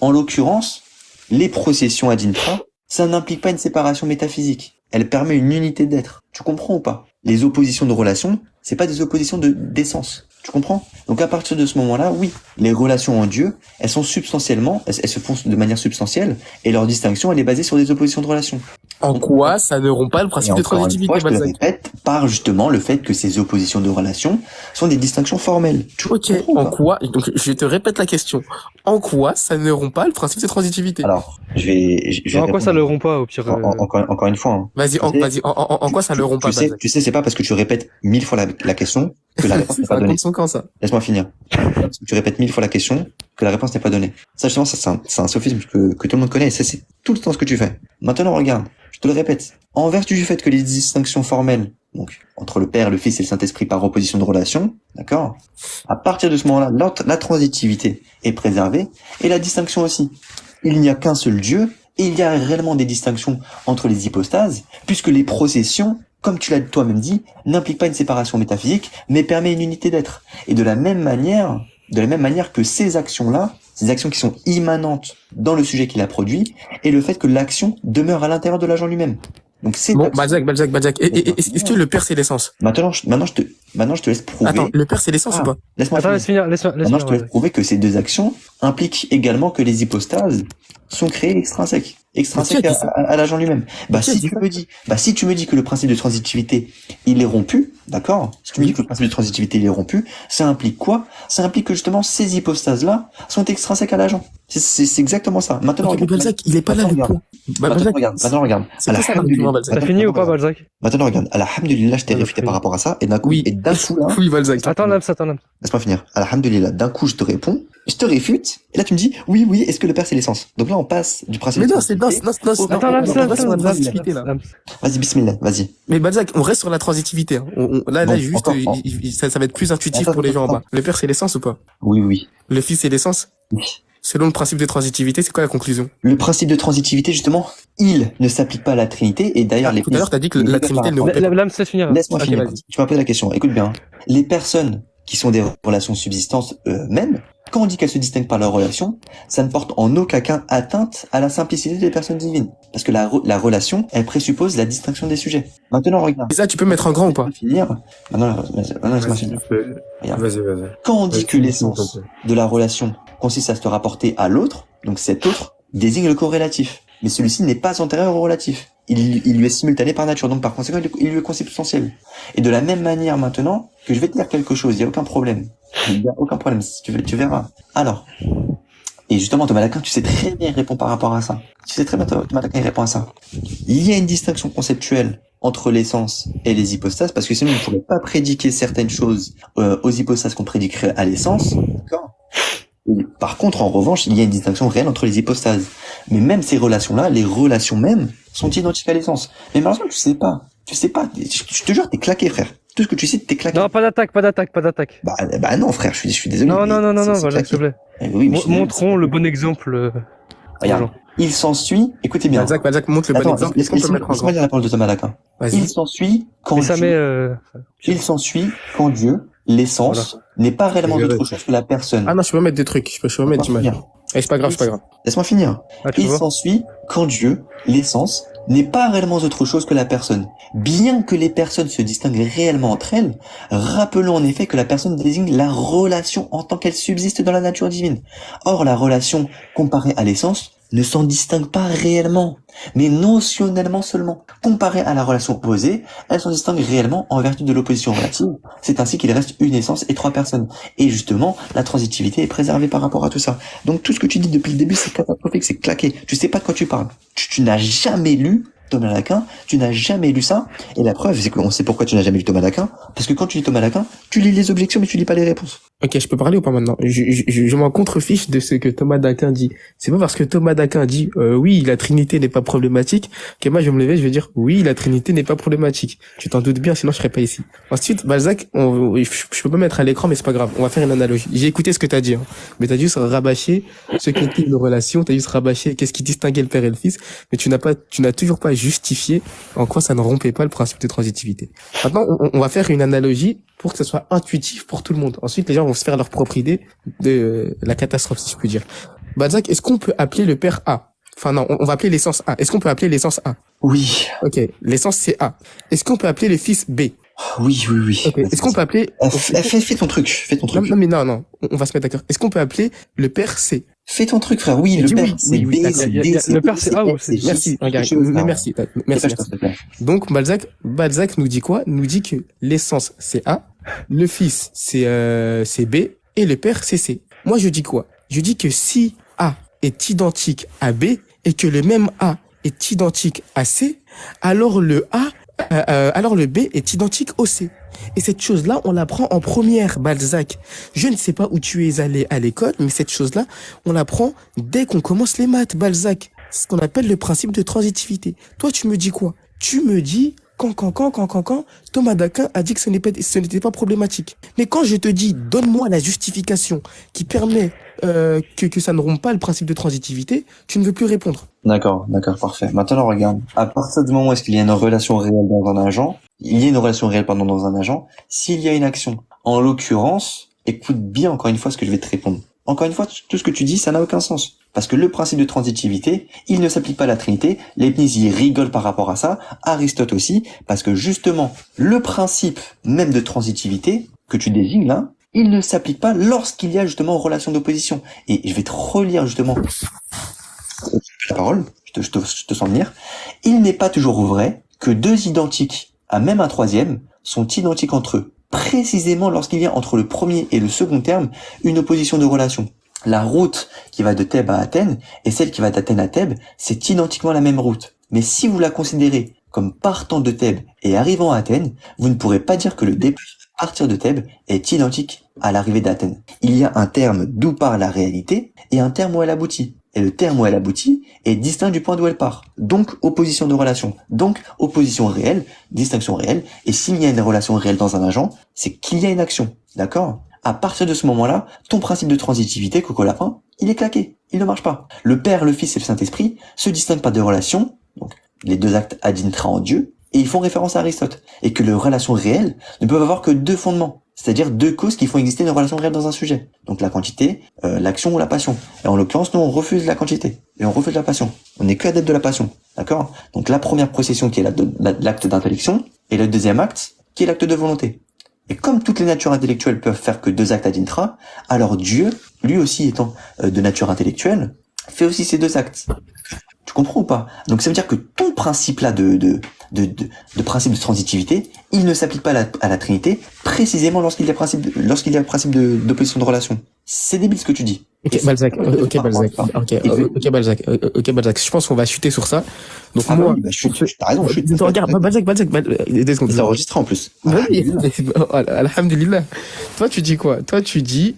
En l'occurrence, les processions ad infra, ça n'implique pas une séparation métaphysique. Elle permet une unité d'être. Tu comprends ou pas? Les oppositions de relations, c'est pas des oppositions d'essence. Tu comprends? Donc à partir de ce moment-là, oui, les relations en Dieu, elles sont substantiellement, elles se font de manière substantielle, et leur distinction, elle est basée sur des oppositions de relations. En quoi ça ne rompt pas le Et principe de encore une transitivité, fois, je te le Balzac? répète, par justement le fait que ces oppositions de relations sont des distinctions formelles. Tu Ok, comprends ou en pas? quoi, donc je te répète la question. En quoi ça ne rompt pas le principe de transitivité? Alors, je vais En quoi répondre. ça le rompt pas, au pire? Encore une fois, hein. Vas-y, en quoi ça ne rompt pas, Balzac? Tu sais, c'est pas parce que tu répètes 1000 fois la question que la réponse n'est Ça pas donnée. raconte son camp, ça. Laisse-moi finir. Parce que tu répètes 1000 fois la question que la réponse n'est pas donnée. Ça, justement, ça, c'est un sophisme que tout le monde connaît, et ça, c'est tout le temps ce que tu fais. Maintenant, regarde. Je te le répète. En vertu du fait que les distinctions formelles, donc, entre le Père, le Fils et le Saint-Esprit par opposition de relation, d'accord? À partir de ce moment-là, la transitivité est préservée, et la distinction aussi. Il n'y a qu'un seul Dieu, et il y a réellement des distinctions entre les hypostases, puisque les processions, comme tu l'as toi-même dit, n'impliquent pas une séparation métaphysique, mais permet une unité d'être. Et de la même manière que ces actions-là, ces actions qui sont immanentes dans le sujet qui l'a produit, et le fait que l'action demeure à l'intérieur de l'agent lui-même. Donc c'est Bon, Balzac. Est-ce que le père c'est l'essence? Maintenant, je te laisse prouver. Attends, le père c'est l'essence ou pas? Laisse-moi Attends, finir. laisse finir, Maintenant, je te laisse prouver que ces deux actions impliquent également que les hypostases sont créées extrinsèques à l'agent lui-même. Si tu me dis que le principe de transitivité, il est rompu, d'accord? Si tu me dis que le principe de transitivité, il est rompu, ça implique quoi? Ça implique que justement, ces hypostases-là sont extrinsèques à l'agent. C'est exactement ça. Maintenant, Ok, mais Balzac, il est pas là le point. Maintenant, regarde. C'est quoi ça l'argument, Balzac? T'as fini ou pas, Balzac? Maintenant, regarde. Alhamdulillah, je t'ai réfuté par rapport à ça, et d'un coup, là, Oui, Balzac. Attends, Lams. laisse-moi finir. Alhamdulillah, d'un coup, je te réponds, je te réfute, et là, tu me dis, oui, est-ce que le père, c'est l'essence? Donc là, on passe du principe. Mais non, de transitivité. Attends, Lams. on reste sur la transitivité, là. Vas-y, bismillah, vas-y. Mais Balzac, on reste sur la transitivité. Hein. Là, Bon, juste, encore. ça va être plus intuitif pour les gens en bas. Le père c'est l'essence ou pas? Oui. Le fils c'est l'essence? Oui. Selon le principe de transitivité, c'est quoi la conclusion? Le principe de transitivité, justement, il ne s'applique pas à la Trinité, et d'ailleurs, Tout à l'heure, t'as dit que la Trinité ne rompait pas. Lams, laisse finir. Laisse-moi Ok, finir. vas-y. Tu m'as posé la question. Écoute bien. Les personnes qui sont des relations de subsistance eux-mêmes, quand on dit qu'elles se distinguent par leur relation, ça ne porte en aucun cas atteinte à la simplicité des personnes divines. Parce que la relation, elle présuppose la distinction des sujets. Maintenant, regarde. Et ça, tu peux mettre en grand ou pas? Finir. Maintenant, laisse-moi finir. Regarde. Vas-y. Quand on dit que l'essence de la relation consiste à se rapporter à l'autre, donc cet autre désigne le corrélatif. Mais celui-ci n'est pas antérieur au relatif. Il lui est simultané par nature, donc par conséquent, il lui est consubstantiel. Et de la même manière maintenant, que je vais te dire quelque chose, il n'y a aucun problème. Il n'y a aucun problème, si tu veux, tu verras. Alors, et justement, Thomas Lacan, tu sais très bien répondre par rapport à ça. Tu sais très bien, Thomas Lacan, il répond à ça. Il y a une distinction conceptuelle entre l'essence et les hypostases, parce que sinon on ne pourrait pas prédiquer certaines choses aux hypostases qu'on prédiquerait à l'essence. D'accord. Et par contre, en revanche, il y a une distinction réelle entre les hypostases. Mais même ces relations-là, les relations mêmes, sont identiques à l'essence. Mais malheureusement, tu sais pas. Je te jure, t'es claqué, frère. Tout ce que tu sais, t'es claqué. Non, pas d'attaque. Bah non, frère, je suis désolé. Non, c'est Balzac, s'il te claqué. plaît. Oui, mais je suis désolé, Montrons le bon exemple aux Regarde. gens. Il s'ensuit, écoutez bien. Balzac montre le bon Attends, exemple. Est-ce qu'on peut le mettre en laisse-moi grand? dire la parole de Thomas d'Aquin. Vas-y. Il s'ensuit quand Mais ça met... Dieu, l'essence, n'est pas réellement Je autre vais- chose que la personne. Ah non, je peux mettre des trucs. Je peux mettre du mal. Eh, c'est pas grave, c'est pas grave. Laisse-moi finir. tu Il vois. s'ensuit qu'en Dieu, l'essence, n'est pas réellement autre chose que la personne. Bien que les personnes se distinguent réellement entre elles, rappelons en effet que la personne désigne la relation en tant qu'elle subsiste dans la nature divine. Or, la relation comparée à l'essence ne s'en distingue pas réellement, mais notionnellement seulement. Comparée à la relation opposée, elle s'en distingue réellement en vertu de l'opposition relative. C'est ainsi qu'il reste une essence et trois personnes. Et justement, la transitivité est préservée par rapport à tout ça. Donc tout ce que tu dis depuis le début, c'est catastrophique, c'est claqué. Tu sais pas de quoi tu parles. Tu n'as jamais lu Thomas d'Aquin, tu n'as jamais lu ça. Et la preuve, c'est qu'on sait pourquoi tu n'as jamais lu Thomas d'Aquin. Parce que quand tu lis Thomas d'Aquin, tu lis les objections, mais tu lis pas les réponses. Ok, je peux parler ou pas maintenant? Je m'en contrefiche de ce que Thomas d'Aquin dit. C'est pas parce que Thomas d'Aquin dit oui, la Trinité n'est pas problématique que moi je vais me lever, je vais dire oui, la Trinité n'est pas problématique. Tu t'en doutes bien, sinon je serais pas ici. Ensuite, Balzac, je peux pas mettre à l'écran, mais c'est pas grave. On va faire une analogie. J'ai écouté ce que t'as dit, hein. Mais t'as juste rabâché ce qu'était une relation, t'as juste rabâché qu'est-ce qui distinguait le père et le fils, mais tu n'as toujours pas justifié en quoi ça ne rompait pas le principe de transitivité. Maintenant, on va faire une analogie pour que ce soit intuitif pour tout le monde. Ensuite, les gens vont se faire leur propre idée de la catastrophe, si je puis dire. Balzac, est-ce qu'on peut appeler le père A? Enfin non, on va appeler l'essence A. Est-ce qu'on peut appeler l'essence A? Oui. Ok, l'essence c'est A. Est-ce qu'on peut appeler le fils B? Oui. Ok, est-ce qu'on peut appeler... Fais ton truc, Non, on va se mettre d'accord. Est-ce qu'on peut appeler le père C? Fais ton truc, frère. Oui, J'ai le dit père, oui, c'est oui, B, d'accord. c'est Y a- D, y a- c'est le E, père, c'est A ou c'est J? Merci, regarde, mais merci. S'il te plaît. Donc Balzac nous dit quoi? Nous dit que l'essence c'est A, le fils c'est B et le père c'est C. Moi je dis quoi? Je dis que si A est identique à B et que le même A est identique à C, alors le B est identique au C. Et cette chose-là, on l'apprend en première, Balzac. Je ne sais pas où tu es allé à l'école, mais cette chose-là, on l'apprend dès qu'on commence les maths, Balzac. C'est ce qu'on appelle le principe de transitivité. Toi, tu me dis quoi? Tu me dis, quand, Thomas d'Aquin a dit que ce n'était pas problématique. Mais quand je te dis, donne-moi la justification qui permet que ça ne rompt pas le principe de transitivité, tu ne veux plus répondre. D'accord, parfait. Maintenant, regarde. À partir du moment où est-ce qu'il y a une relation réelle dans un agent, dans un agent, s'il y a une action. En l'occurrence, écoute bien encore une fois ce que je vais te répondre. Encore une fois, tout ce que tu dis, ça n'a aucun sens. Parce que le principe de transitivité, il ne s'applique pas à la Trinité. Leibniz y rigole par rapport à ça. Aristote aussi. Parce que justement, le principe même de transitivité que tu désignes là, il ne s'applique pas lorsqu'il y a justement relation d'opposition. Et je vais te relire justement la parole. Je te sens venir. Il n'est pas toujours vrai que deux identiques à même un troisième sont identiques entre eux. Précisément lorsqu'il y a entre le premier et le second terme une opposition de relation. La route qui va de Thèbes à Athènes et celle qui va d'Athènes à Thèbes, c'est identiquement la même route. Mais si vous la considérez comme partant de Thèbes et arrivant à Athènes, vous ne pourrez pas dire que le départ à partir de Thèbes est identique à l'arrivée d'Athènes. Il y a un terme d'où part la réalité et un terme où elle aboutit. Et le terme où elle aboutit est distinct du point d'où elle part. Donc, opposition de relation. Donc, opposition réelle, distinction réelle. Et s'il y a une relation réelle dans un agent, c'est qu'il y a une action. D'accord? À partir de ce moment-là, ton principe de transitivité, Coco Lapin, il est claqué. Il ne marche pas. Le Père, le Fils et le Saint-Esprit se distinguent par deux relations. Donc, les deux actes ad intra en Dieu. Et ils font référence à Aristote. Et que les relations réelles ne peuvent avoir que deux fondements. C'est-à-dire deux causes qui font exister une relation réelle dans un sujet. Donc la quantité, l'action ou la passion. Et en l'occurrence, nous, on refuse la quantité. Et on refuse la passion. On n'est que adepte de la passion. D'accord? Donc la première procession qui est l'acte d'intellection, et le deuxième acte qui est l'acte de volonté. Et comme toutes les natures intellectuelles peuvent faire que deux actes ad intra, alors Dieu, lui aussi étant de nature intellectuelle, fait aussi ces deux actes. Tu comprends ou pas? Donc ça veut dire que ton principe là de principe de transitivité, il ne s'applique pas à la Trinité, précisément lorsqu'il y a principe d'opposition de relation. c'est débile ce que tu dis. Ok, Balzac. Ok, Balzac. Ok, Balzac. Je pense qu'on va chuter sur ça. Donc, Ah moi. bah oui, t'as raison, chute. Regarde, Balzac, 2 secondes. C'est enregistré en plus. Oui, alhamdulillah. Toi, tu dis quoi? Toi, tu dis,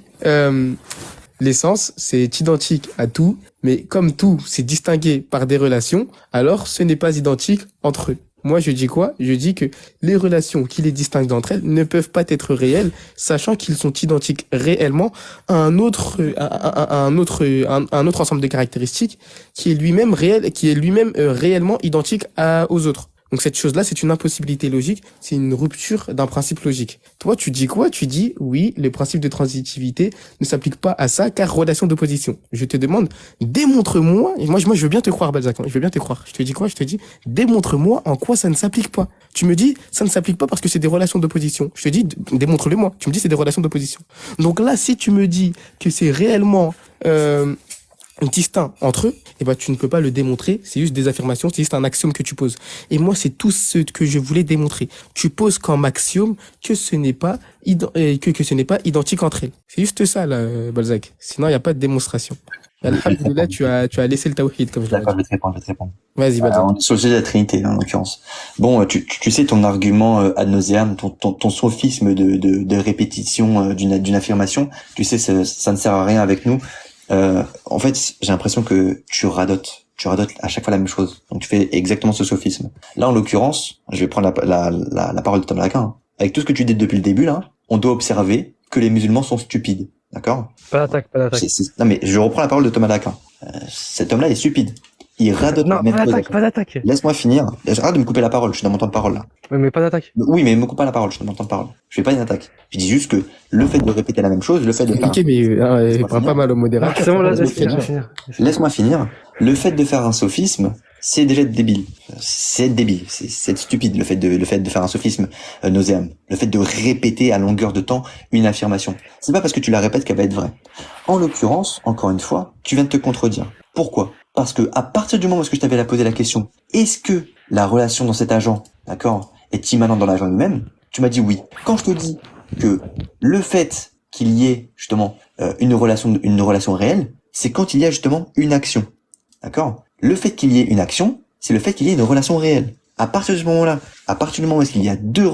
l'essence, c'est identique à tout, mais comme tout, c'est distingué par des relations, alors ce n'est pas identique entre eux. Moi, je dis quoi? Je dis que les relations qui les distinguent d'entre elles ne peuvent pas être réelles, sachant qu'ils sont identiques réellement à un autre, à un autre ensemble de caractéristiques qui est lui-même réel, qui est lui-même réellement identique aux autres. Donc cette chose-là, c'est une impossibilité logique, c'est une rupture d'un principe logique. Toi, tu dis quoi? Tu dis, oui, le principe de transitivité ne s'applique pas à ça, car relation d'opposition. Je te demande, démontre-moi, et moi, je veux bien te croire, Balzac, je veux bien te croire. Je te dis quoi? Je te dis, démontre-moi en quoi ça ne s'applique pas. Tu me dis, ça ne s'applique pas parce que c'est des relations d'opposition. Je te dis, démontre-le-moi. Tu me dis, c'est des relations d'opposition. Donc là, si tu me dis que c'est réellement, distinct entre eux, et ben tu ne peux pas le démontrer, c'est juste des affirmations, c'est juste un axiome que tu poses. Et moi, c'est tout ce que je voulais démontrer. Tu poses comme axiome que ce n'est pas que ce n'est pas identique entre elles. C'est juste ça là, Balzac. Sinon, il n'y a pas de démonstration. Alhamdulillah, tu as laissé le tawhid comme je l'ai dit. D'accord, je vais te répondre. Vas-y, Balzac. On est sur le sujet de la Trinité, en l'occurrence. Bon, tu sais ton argument ad nauseam, ton sophisme de répétition d'une affirmation, tu sais, ça ne sert à rien avec nous. En fait, j'ai l'impression que tu radotes à chaque fois la même chose. Donc tu fais exactement ce sophisme. Là, en l'occurrence, je vais prendre la parole de Thomas d'Aquin. Avec tout ce que tu dis depuis le début, là, on doit observer que les musulmans sont stupides. D'accord? Pas d'attaque. Non, mais je reprends la parole de Thomas d'Aquin. Cet homme-là est stupide. Il radote la Non, même chose. pas d'attaque. Laisse-moi finir. Arrête de me couper la parole. Je suis dans mon temps de parole, là. Mais pas d'attaque. Oui, mais me coupe pas la parole. Je suis dans mon temps de parole. Je fais pas une attaque. Je dis juste que le fait de répéter la même chose, le fait de faire... Ok, mais prends pas mal au modérateur. C'est bon, là, Laisse-moi laisse-moi finir. finir. Laisse-moi finir. Le fait de faire un sophisme, c'est déjà être débile. C'est être débile. C'est être stupide, le fait de faire un sophisme nauséam. Le fait de répéter à longueur de temps une affirmation. C'est pas parce que tu la répètes qu'elle va être vraie. En l'occurrence, encore une fois, tu viens de te contredire. Pourquoi? Parce que à partir du moment où je t'avais posé la question, est-ce que la relation dans cet agent, d'accord, est immanente dans l'agent lui-même? Tu m'as dit oui. Quand je te dis que le fait qu'il y ait justement une relation réelle, c'est quand il y a justement une action. D'accord? Le fait qu'il y ait une action, c'est le fait qu'il y ait une relation réelle. À partir de ce moment-là, à partir du moment où il y a deux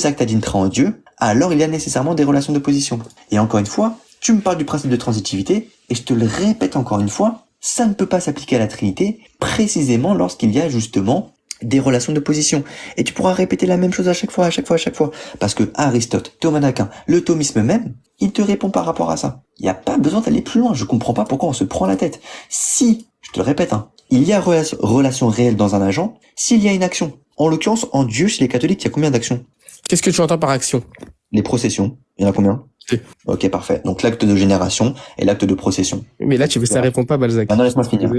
actes ad intra en Dieu, alors il y a nécessairement des relations d'opposition. Et encore une fois, tu me parles du principe de transitivité, et je te le répète encore une fois, ça ne peut pas s'appliquer à la Trinité, précisément lorsqu'il y a justement des relations d'opposition. Et tu pourras répéter la même chose à chaque fois. Parce que Aristote, Thomas d'Aquin, le thomisme même, il te répond par rapport à ça. Il n'y a pas besoin d'aller plus loin. Je comprends pas pourquoi on se prend la tête. Si, je te le répète, il y a relation réelle dans un agent, s'il y a une action. En l'occurrence, en Dieu, chez les catholiques, il y a combien d'actions? Qu'est-ce que tu entends par action? Les processions. Il y en a combien? Ok, parfait. Donc l'acte de génération et l'acte de procession. Mais là, ça répond pas, Balzac. Non, laisse-moi finir.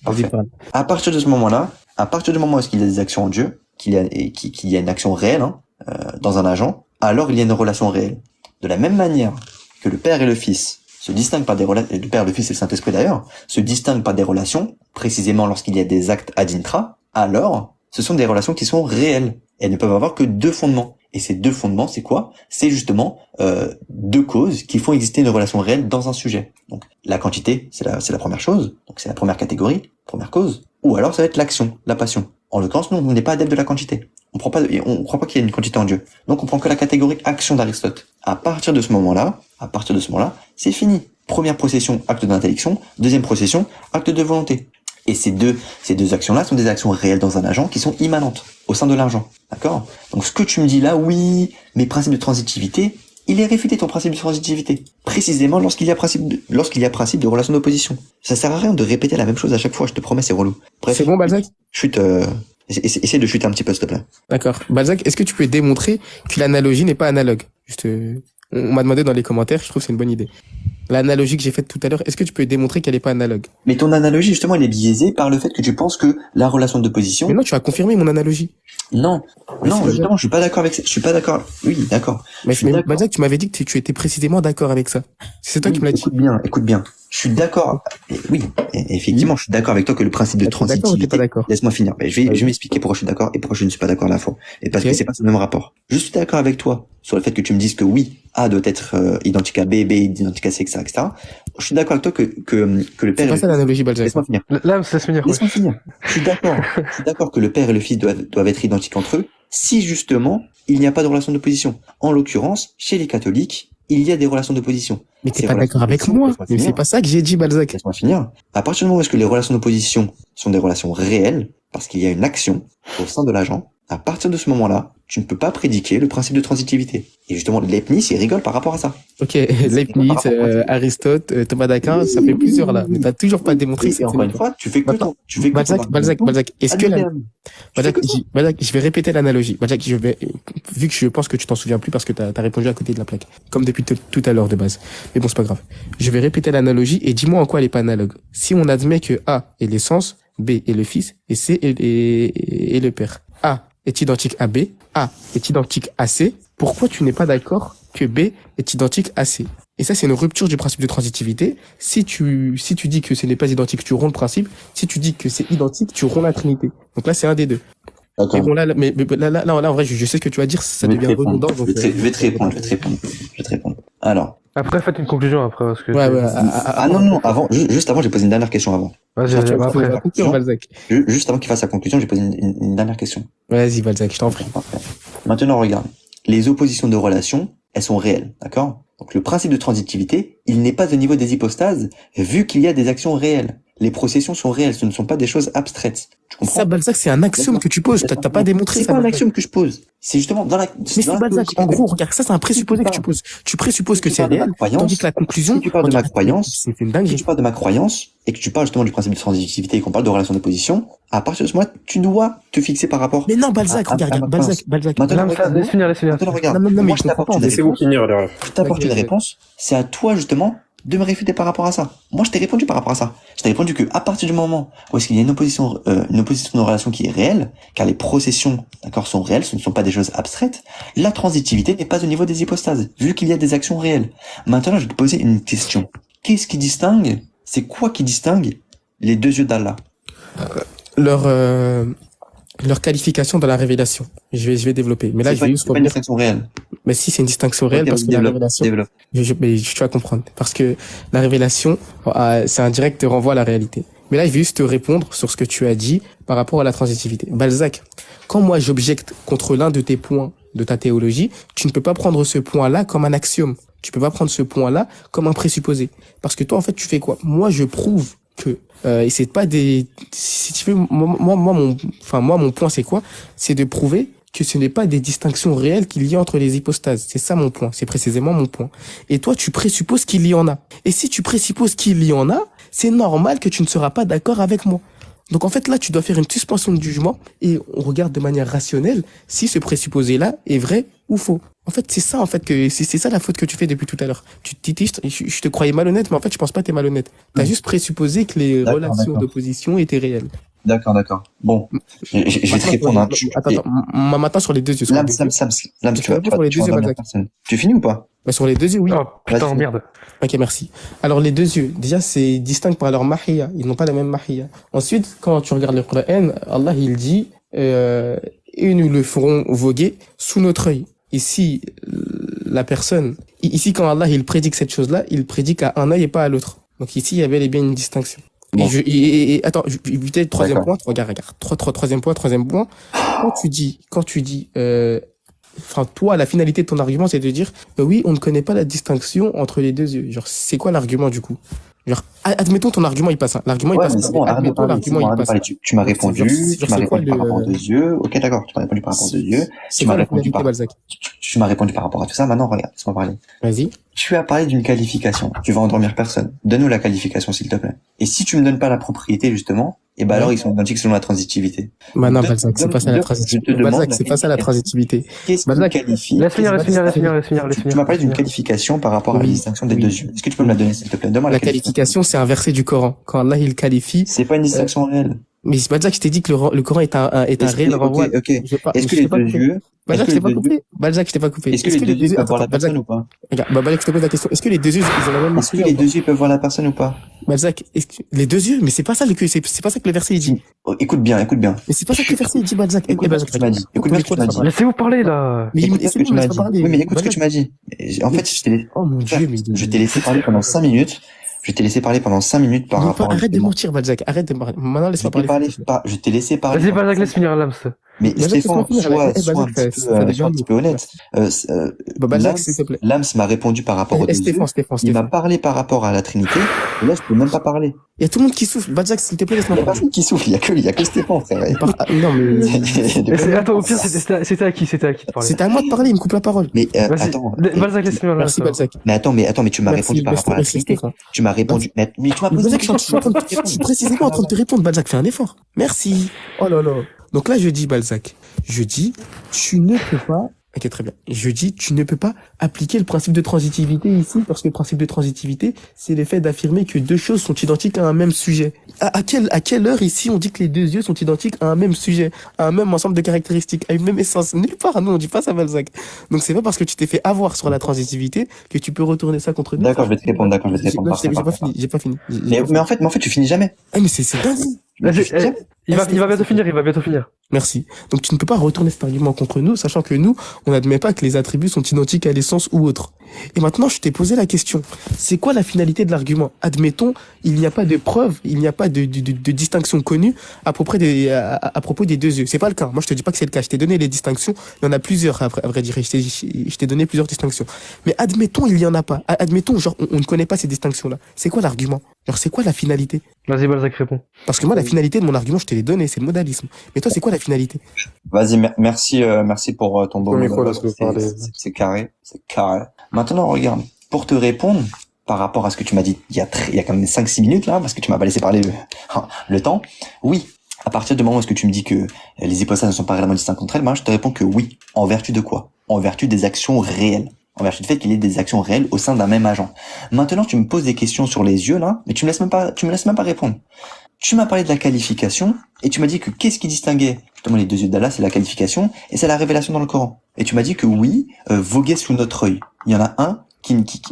Parfait. À partir de ce moment-là, à partir du moment où est-ce qu'il y a des actions en Dieu, qu'il y a une action réelle dans un agent, alors il y a une relation réelle. De la même manière que le Père et le Fils se distinguent par des relations, le Père, le Fils et le Saint-Esprit d'ailleurs, se distinguent par des relations, précisément lorsqu'il y a des actes ad intra, alors ce sont des relations qui sont réelles. Elles ne peuvent avoir que deux fondements. Et ces deux fondements, c'est quoi? C'est justement deux causes qui font exister une relation réelle dans un sujet. Donc la quantité, c'est la première chose, donc c'est la première catégorie, première cause. Ou alors ça va être l'action, la passion. En l'occurrence, nous, on n'est pas adepte de la quantité. On croit pas qu'il y ait une quantité en Dieu. Donc on prend que la catégorie action d'Aristote. À partir de ce moment-là, c'est fini. Première procession, acte d'intellection. Deuxième procession, acte de volonté. Et ces deux actions-là sont des actions réelles dans un agent qui sont immanentes au sein de l'agent. D'accord? Donc ce que tu me dis là, oui, mais principe de transitivité, il est réfuté ton principe de transitivité. Précisément lorsqu'il y a principe de relation d'opposition. Ça sert à rien de répéter la même chose à chaque fois, je te promets, c'est relou. Bref. C'est bon, Balzac? Essaie de chuter un petit peu, s'il te plaît. D'accord. Balzac, est-ce que tu peux démontrer que l'analogie n'est pas analogue? On m'a demandé dans les commentaires, je trouve que c'est une bonne idée. L'analogie que j'ai faite tout à l'heure, est-ce que tu peux démontrer qu'elle n'est pas analogue? Mais ton analogie, justement, elle est biaisée par le fait que tu penses que la relation d'opposition... Mais non, tu as confirmé mon analogie. Non, justement, je suis pas d'accord avec ça. Je suis pas d'accord. Oui, d'accord. Mais Balzac, tu m'avais dit que tu étais précisément d'accord avec ça. C'est toi qui me l'as dit. Écoute bien. Je suis d'accord. Oui, effectivement, je suis d'accord avec toi que le principe de D'accord ou t'es transitivité. pas d'accord? Laisse-moi finir. Mais je vais m'expliquer pourquoi je suis d'accord et pourquoi je ne suis pas d'accord à la fois. Et parce Ok. que c'est pas le même rapport. Je suis d'accord avec toi sur le fait que tu me dises que oui, A doit être identique à B, B identique à C, etc., etc. Je suis d'accord avec toi que le C'est père et pas le ça fils. l'analogie, Balzac. Laisse-moi finir. Là, ça se finir. Laisse-moi finir. Je suis d'accord. Je suis d'accord que le père et le fils doivent être identiques entre eux si justement il n'y a pas de relation d'opposition. En l'occurrence, chez les catholiques, il y a des relations d'opposition. Mais t'es Ces pas relations d'accord avec d'opposition, moi. laisse-moi Mais finir. c'est pas ça que j'ai dit, Balzac. Laisse-moi finir. À partir du moment où est-ce que les relations d'opposition sont des relations réelles, parce qu'il y a une action au sein de l'agent, à partir de ce moment-là, tu ne peux pas prédiquer le principe de transitivité. Et justement, Leibniz, il rigole par rapport à ça. Ok, Leibniz, Aristote, Thomas d'Aquin, ça fait plusieurs là. Mais t'as toujours pas démontré que Et c'était encore une une fois, tu fais que Attends, ton, tu fais que ton Balzac, argumentation Balzac, est-ce ad que la... libitum. Tu fais Balzac, que ça. Balzac, je vais répéter l'analogie. Balzac, vu que je pense que tu t'en souviens plus parce que t'as répondu à côté de la plaque. Comme depuis tout à l'heure de base. Mais bon, c'est pas grave. Je vais répéter l'analogie et dis-moi en quoi elle est pas analogue. Si on admet que A est l'essence, B est le fils et C est le père. A est identique à B, A est identique à C. Pourquoi tu n'es pas d'accord que B est identique à C? Et ça, c'est une rupture du principe de transitivité. Si tu dis que ce n'est pas identique, tu romps le principe. Si tu dis que c'est identique, tu romps la trinité. Donc là, c'est un des deux. Mais Attends, bon, là, en vrai, je sais ce que tu vas dire, ça je vais te devient répondre. redondant. Je vais te répondre. Alors. Après, faites une conclusion après. Parce que Ouais, ouais. Ah non, avant, juste avant, j'ai posé une dernière question avant. Vas-y, Genre, tu vas après. la conclure, Balzac. Juste avant qu'il fasse sa conclusion, j'ai posé une dernière question. Vas-y, Balzac, je t'en prie. Parfait. Maintenant, regarde. Les oppositions de relations, elles sont réelles, d'accord? Donc, le principe de transitivité, il n'est pas au niveau des hypostases, vu qu'il y a des actions réelles. Les processions sont réelles, ce ne sont pas des choses abstraites. Tu comprends? Ça, Balzac, c'est un axiome que tu poses. T'as pas démontré C'est ça. pas un Balzac. axiome que je pose. C'est justement dans la... Mais c'est Balzac. En gros, regarde, ça, c'est un présupposé que tu poses. Tu présupposes que c'est réel, tandis que la conclusion... Si tu parles de ma croyance, c'est une si dinguerie. tu parles de ma croyance, et que tu parles justement du principe de transitivité et qu'on parle de relation d'opposition, à partir de ce moment-là, tu dois te fixer par rapport Mais non, Balzac, à regarde, ma Balzac. Maintenant, Laisse finir. Maintenant, regarde. Non, mais Moi, je je t'apporte comprends une pas. réponse. finir là. Je t'apporte une réponse. C'est à toi, justement, de me réfuter par rapport à ça. Moi, je t'ai répondu par rapport à ça. Je t'ai répondu que, à partir du moment où est-ce qu'il y a une opposition de relation qui est réelle, car les processions, d'accord, sont réelles, ce ne sont pas des choses abstraites, la transitivité n'est pas au niveau des hypostases, vu qu'il y a des actions réelles. Maintenant, je vais te poser une question. Qu'est-ce qui distingue, c'est quoi qui distingue les deux yeux d'Allah? Leur qualification dans la révélation. Je vais développer. Mais là, je vais juste c'est pas une revenir. distinction réelle. Mais si, c'est une distinction réelle Ok, parce que la révélation, développe. mais tu vas comprendre. Parce que la révélation, c'est un direct renvoi à la réalité. Mais là, je vais juste te répondre sur ce que tu as dit par rapport à la transitivité. Balzac, quand moi j'objecte contre l'un de tes points de ta théologie, tu ne peux pas prendre ce point-là comme un axiome. Tu peux pas prendre ce point-là comme un présupposé. Parce que toi, en fait, tu fais quoi? Moi, je prouve que et c'est pas des, si tu veux, mon point, c'est quoi? C'est de prouver que ce n'est pas des distinctions réelles qu'il y a entre les hypostases. C'est ça mon point. C'est précisément mon point. Et toi, tu présupposes qu'il y en a. Et si tu présupposes qu'il y en a, c'est normal que tu ne seras pas d'accord avec moi. Donc en fait, là, tu dois faire une suspension de jugement et on regarde de manière rationnelle si ce présupposé-là est vrai ou faux. En fait, c'est ça, en fait, que c'est ça la faute que tu fais depuis tout à l'heure. Je te croyais malhonnête, mais en fait, je pense pas que t'es malhonnête. T'as juste présupposé que les relations d'opposition étaient réelles. D'accord. Bon. Je vais te répondre, hein. Attends, maintenant sur les deux yeux. Lams, tu vas dormir personne. Tu finis ou pas? Bah, sur les deux yeux, oui. Oh, putain, Vas-y. merde. Ok, merci. Alors, les deux yeux, déjà, c'est distinct par leur mahiyya. Ils n'ont pas la même mahiyya. Ensuite, quand tu regardes le Coran, Allah, il dit, et nous le ferons voguer sous notre œil. Ici, ici, quand Allah, il prédit cette chose-là, il prédit qu'à un œil et pas à l'autre. Donc ici, il y avait bien une distinction. Bon. Attends, peut-être troisième point, regarde. Troisième point. Quand tu dis, toi, la finalité de ton argument, c'est de dire, oui, on ne connaît pas la distinction entre les deux yeux. Genre, c'est quoi l'argument, du coup? Genre, admettons ton argument, il passe, hein. L'argument, il Ouais, passe. mais c'est bon, arrête de Admettons, parler. l'argument, il passe. Tu m'as répondu, par rapport aux deux yeux. Ok, d'accord, tu m'as répondu par rapport aux deux yeux. C'est quoi la finalité, Balzac? Tu m'as répondu par rapport à tout ça. Maintenant, regarde, laisse-moi parler. Vas-y. Tu as parlé d'une qualification. Tu vas endormir personne. Donne-nous la qualification, s'il te plaît. Et si tu me donnes pas la propriété, justement, et ben alors ils sont identiques selon la transitivité. Bah non, Balzac, c'est pas ça la transitivité. Balzac, c'est pas ça la transitivité. Qu'est-ce qui qualifie? Laisse finir. Tu m'as parlé d'une qualification par rapport à la distinction des deux yeux. Est-ce que tu peux me la donner, s'il te plaît? Donne-moi La qualification, c'est un verset du Coran. Quand Allah, il qualifie. C'est pas une distinction réelle. Mais c'est pas ça que je t'ai dit que le Coran est un réel renvoi. Ok. Je vais pas- Est-ce que je les t'ai pas deux coupé. yeux, Balzac, est-ce je que t'ai les pas deux yeux, coupé. Balzac, je t'ai pas coupé. est-ce que les deux yeux peuvent voir la personne ou pas? Regarde, Balzac, je te pose la question. Est-ce que les deux yeux, ils ont la même Est-ce que couleur les ou pas? deux yeux peuvent voir la personne ou pas? Balzac, les deux yeux, mais c'est pas ça c'est pas ça que le verset il dit. Oh, écoute bien, écoute bien. Mais c'est pas ça que le verset il dit, Balzac. Écoute bien ce Balzac, que tu m'as dit. Écoute bien ce que tu m'as dit. Laissez-vous parler, là. Mais Écoute bien ce c'est que bon, tu m'as laisse-moi dit. parler. Oui, mais écoute ce que Balzac. tu m'as dit. En fait, Oh mon Dieu, mais. je t'ai laissé parler pendant 5 minutes. Je t'ai laissé parler pendant 5 minutes par Non, rapport à arrête de justement. mentir, Balzac. Arrête de mentir. Maintenant, Je laisse-moi t'ai parler. parlé, je t'ai laissé parler. Vas-y, pendant Balzac, 5 laisse finir Lams. Mais Balzac, Stéphane, laisse-moi finir. sois un Balzac, petit ça devient sois un petit peu honnête. Balzac, s'il te plaît. Lams m'a répondu par rapport aux deux yeux. Il m'a parlé par rapport à la Trinité. Et là, je peux même pas parler. Il y a tout le monde qui souffle. Balzac, s'il te plaît, Il y laisse-moi a parler. personne qui souffle. Il y a que Stéphane, frère. Non, mais. Attends, au pire, c'était à qui de parler? C'était à moi de parler, il me coupe la parole. Mais Vas-y. attends. Balzac, laisse finir Lams. Merci, Balzac. Mais attends, mais tu m'as Merci, répondu par rapport à la merci, Trinité. Stéphane. Tu m'as répondu. Mais tu m'as posé Balzac, une question. je suis précisément en train de te répondre, Balzac, fais un effort. Merci. Oh là là. Donc là, je dis, Balzac, tu ne peux pas. Ok, très bien. Je dis, tu ne peux pas appliquer le principe de transitivité ici, parce que le principe de transitivité, c'est le fait d'affirmer que deux choses sont identiques à un même sujet. À quelle heure ici on dit que les deux yeux sont identiques à un même sujet, à un même ensemble de caractéristiques, à une même essence? Nulle part, nous on dit pas ça, Balzac. Donc c'est pas parce que tu t'es fait avoir sur la transitivité que tu peux retourner ça contre nous. D'accord, je vais te répondre. J'ai pas fini. Mais en fait, tu finis jamais. Ah, mais c'est dingue. Vas-y, il va bientôt finir. Merci. Donc tu ne peux pas retourner cet argument contre nous, sachant que nous, on n'admet pas que les attributs sont identiques à l'essence ou autre. Et maintenant, je t'ai posé la question. C'est quoi la finalité de l'argument? Admettons, il n'y a pas de preuve, il n'y a pas de distinction connue à propos des deux yeux. C'est pas le cas. Moi, je te dis pas que c'est le cas. Je t'ai donné les distinctions. Il y en a plusieurs, à vrai dire. Je t'ai donné plusieurs distinctions. Mais admettons, il y en a pas. Admettons, genre, on ne connaît pas ces distinctions-là. C'est quoi l'argument? Genre, c'est quoi la finalité? Vas-y, Balzac, réponds. Parce que moi, la finalité de mon argument, je te l'ai donné, c'est le modalisme. Mais toi, c'est quoi la finalité? Vas-y, merci pour ton beau mot. C'est carré. Maintenant, regarde, pour te répondre, par rapport à ce que tu m'as dit il y a quand même 5-6 minutes là, parce que tu m'as pas laissé parler le temps. Oui, à partir du moment où est-ce que tu me dis que les hypostases ne sont pas réellement distinctes entre elles, moi je te réponds que oui. En vertu de quoi? En vertu des actions réelles. En vertu du fait qu'il y ait des actions réelles au sein d'un même agent. Maintenant, tu me poses des questions sur les yeux là, mais tu me laisses même pas répondre. Tu m'as parlé de la qualification et tu m'as dit que qu'est-ce qui distinguait justement les deux yeux d'Allah, c'est la qualification et c'est la révélation dans le Coran. Et tu m'as dit que oui, voguer sous notre œil. Il y en a un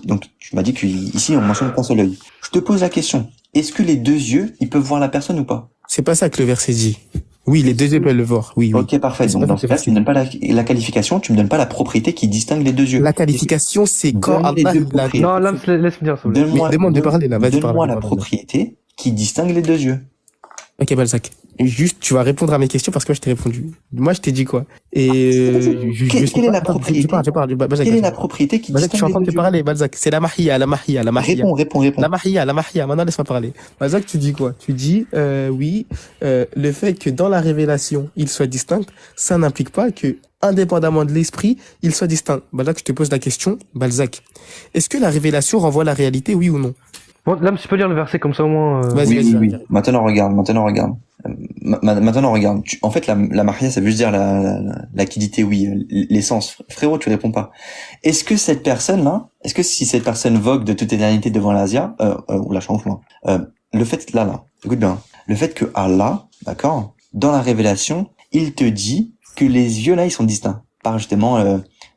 donc tu m'as dit qu'ici on mentionne qu'un seul œil. Je te pose la question. Est-ce que les deux yeux, ils peuvent voir la personne ou pas? C'est pas ça que le verset dit. Oui, les deux yeux peuvent le voir. Oui. Ok, parfait. Donc dans ce cas, tu me donnes pas la qualification, tu me donnes pas la propriété qui distingue les deux yeux. La qualification, c'est quand Allah... Non, Lams, laisse finir, s'il vous plaît. Demande de parler, là. Vas-y, donne-moi la propriété qui distingue les deux yeux. Ok, Balzac. Juste, tu vas répondre à mes questions parce que moi, je t'ai répondu. Moi, je t'ai dit quoi? Et quelle est la propriété? Quelle est la propriété qui Balzac, je suis en train de te parler, Balzac. C'est la mahia. Réponds. La mahia. Maintenant, laisse-moi parler. Balzac, tu dis quoi? Tu dis, oui, le fait que dans la révélation, il soit distinct, ça n'implique pas que, indépendamment de l'esprit, il soit distinct. Balzac, je te pose la question. Balzac. Est-ce que la révélation renvoie à la réalité, oui ou non? Bon, Lams, tu peux lire le verset comme ça au moins. Oui. Maintenant regarde. Maintenant regarde. En fait, la mahia, ça veut juste dire la quiddité, oui, l'essence. Frérot, tu réponds pas. Est-ce que cette personne-là, si cette personne vogue de toute éternité devant l'Asia, ou la change moi, le fait là, écoute bien, le fait que Allah, d'accord, dans la révélation, il te dit que les yeux là, ils sont distincts par justement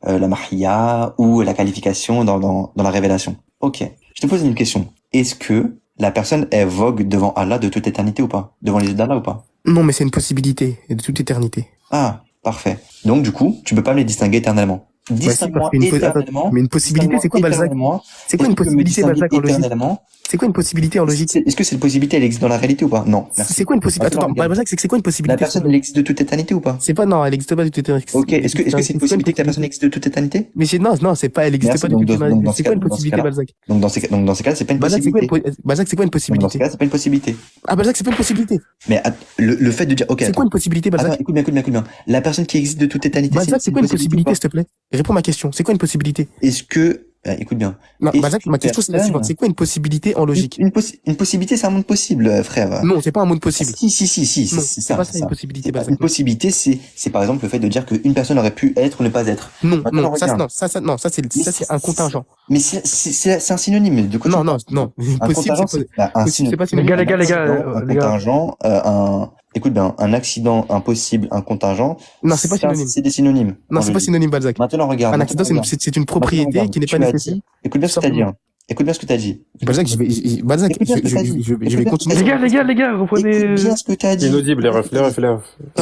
la mahia ou la qualification dans la révélation. Ok. Je te pose une question. Est-ce que la personne est vogue devant Allah de toute éternité ou pas? Devant les yeux d'Allah ou pas? Non, mais c'est une possibilité de toute éternité. Ah, parfait. Donc du coup, tu peux pas me les distinguer éternellement. Dis-moi éternellement. Mais une possibilité, c'est quoi, Balzac? C'est quoi une possibilité, Balzac, en logique? C'est quoi une possibilité en logique? Est-ce que cette possibilité, elle existe dans la réalité ou pas? Non. Merci. C'est quoi une possibilité? Attends, Balzac, c'est quoi une possibilité? La personne, elle existe de toute éternité ou pas? C'est pas, non, elle existe pas de toute éternité. Ok. Est-ce que c'est une possibilité que la personne existe de toute éternité? Mais non, c'est pas, elle existe pas de toute éternité. C'est quoi une possibilité, Balzac? Donc dans ces cas, c'est pas une possibilité. Balzac, c'est quoi une possibilité? Dans ces cas, c'est pas une possibilité. Ah, Balzac, c'est pas une possibilité. Mais le fait de dire, ok. C'est quoi une possibilité, Balzac? Attends, écoute bien. La personne qui existe de toute éternité. Balzac, c'est quoi une possibilité, s'il te plaît? Réponds à ma question. C'est quoi une possibilité? Est-ce que, écoute bien. Non, Balzac, ma question c'est la suivante. C'est quoi une possibilité en logique? Une possibilité, c'est un monde possible, frère. Non, c'est pas un monde possible. Si, Non, c'est c'est pas ça une possibilité, Balzac. Une possibilité, c'est par exemple le fait de dire qu'une personne aurait pu être ou ne pas être. Non, ça c'est un contingent. Mais c'est un synonyme. De quoi non. Un contingent, c'est pas Les gars, un contingent, Écoute bien, un accident, impossible, un contingent. Non, c'est pas synonyme. C'est des synonymes. Non, c'est pas synonyme, Balzac. Maintenant, regarde. Un accident, c'est une propriété qui n'est pas nécessaire. Écoute bien ce que t'as dit, hein. Écoute bien ce que t'as dit. Balzac, je vais continuer. Les gars, reprenez. Écoute bien ce que t'as dit. Inaudible, les refs. Non,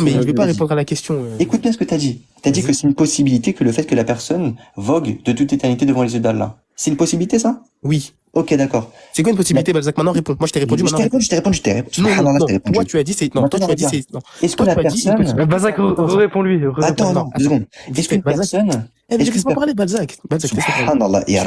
mais je vais pas répondre à la question. Écoute bien ce que t'as dit. T'as dit que c'est une possibilité que le fait que la personne vogue de toute éternité devant les yeux d'Allah. C'est une possibilité, ça? Oui. Ok, d'accord. C'est quoi une possibilité, Balzac? Maintenant, réponds. Moi, je t'ai répondu. Je t'ai répondu. Non, toi, tu as dit c'est, non, toi, tu as dit c'est, non. Est-ce que la personne... Balzac, réponds-lui. Attends, non, 2 secondes. Est-ce qu'une personne... Mais je laisse pas parler, Balzac. Subhanallah, et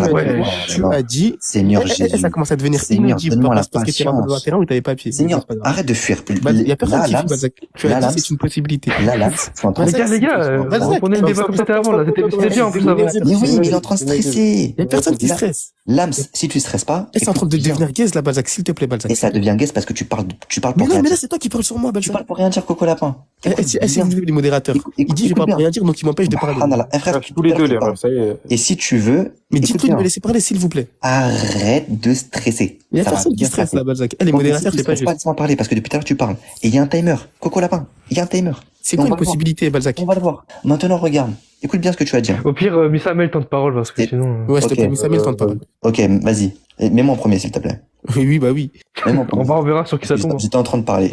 tu as dit, Seigneur Jésus. Ça commence à devenir Seigneur, inaudible donne-moi la parce que tu es dans un terrain où t'avais pas pied. Seigneur, arrête de fuir. Il y a personne qui fuit, Balzac. Tu as dit c'est une possibilité. Les gars, reprenez le débat comme c'était avant, là. C'était bien, en plus, avant. Mais oui, mais il est en train de stresser. Il y a personne qui stresse. Lams, si tu stresses pas. Et c'est en train de devenir gaze, là, Balzac, s'il te plaît, Balzac. Et ça devient gaze parce que tu parles pour mais rien non, mais là, dire. c'est toi qui parles sur moi, Balzac. Tu parles pour rien dire, Coco Lapin. C'est vous, les modérateurs. Il dit, je parle pour rien dire, donc il m'empêche de parler. Frère, Tous les deux, les refs, ça y est. et si tu veux. Mais dites-lui de me laisser parler, s'il vous plaît. Arrête de stresser. Il y a personne qui stresse, là, Balzac. Les modérateurs, c'est pas juste. Laisse-moi parler parce que depuis tout à l'heure tu parles. Et il y a un timer. Coco Lapin, il y a un timer. C'est quoi une possibilité, Balzac? On va le voir. Maintenant, regarde. Écoute bien ce que tu vas dire. Au pire, Missamel temps de parole, parce que sinon. Ouais, s'il te plaît, mais ça met le temps de parole. Ok, vas-y. Mets-moi en premier, s'il te plaît. Oui, bah oui. Mets-moi en premier. On verra sur qui ça tombe. J'étais en train de parler.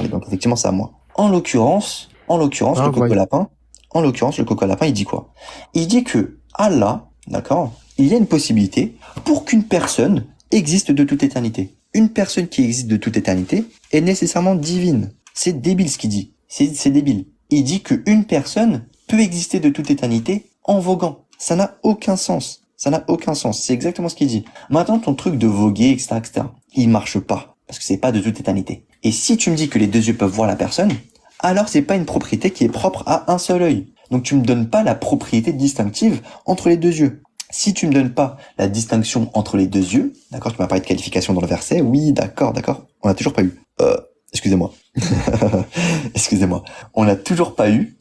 Donc, effectivement, c'est à moi. En l'occurrence, le Coco Lapin, il dit quoi? Il dit que Allah, d'accord, il y a une possibilité pour qu'une personne existe de toute éternité. Une personne qui existe de toute éternité est nécessairement divine. C'est débile ce qu'il dit. C'est débile. Il dit qu'une personne peut exister de toute éternité en voguant. Ça n'a aucun sens. C'est exactement ce qu'il dit. Maintenant, ton truc de voguer, etc., il marche pas. Parce que c'est pas de toute éternité. Et si tu me dis que les 2 yeux peuvent voir la personne, alors c'est pas une propriété qui est propre à un seul œil. Donc tu me donnes pas la propriété distinctive entre les 2 yeux. Si tu me donnes pas la distinction entre les 2 yeux, d'accord, tu m'as parlé de qualification dans le verset, oui, d'accord, on n'a toujours pas eu. Excusez-moi. On n'a toujours pas eu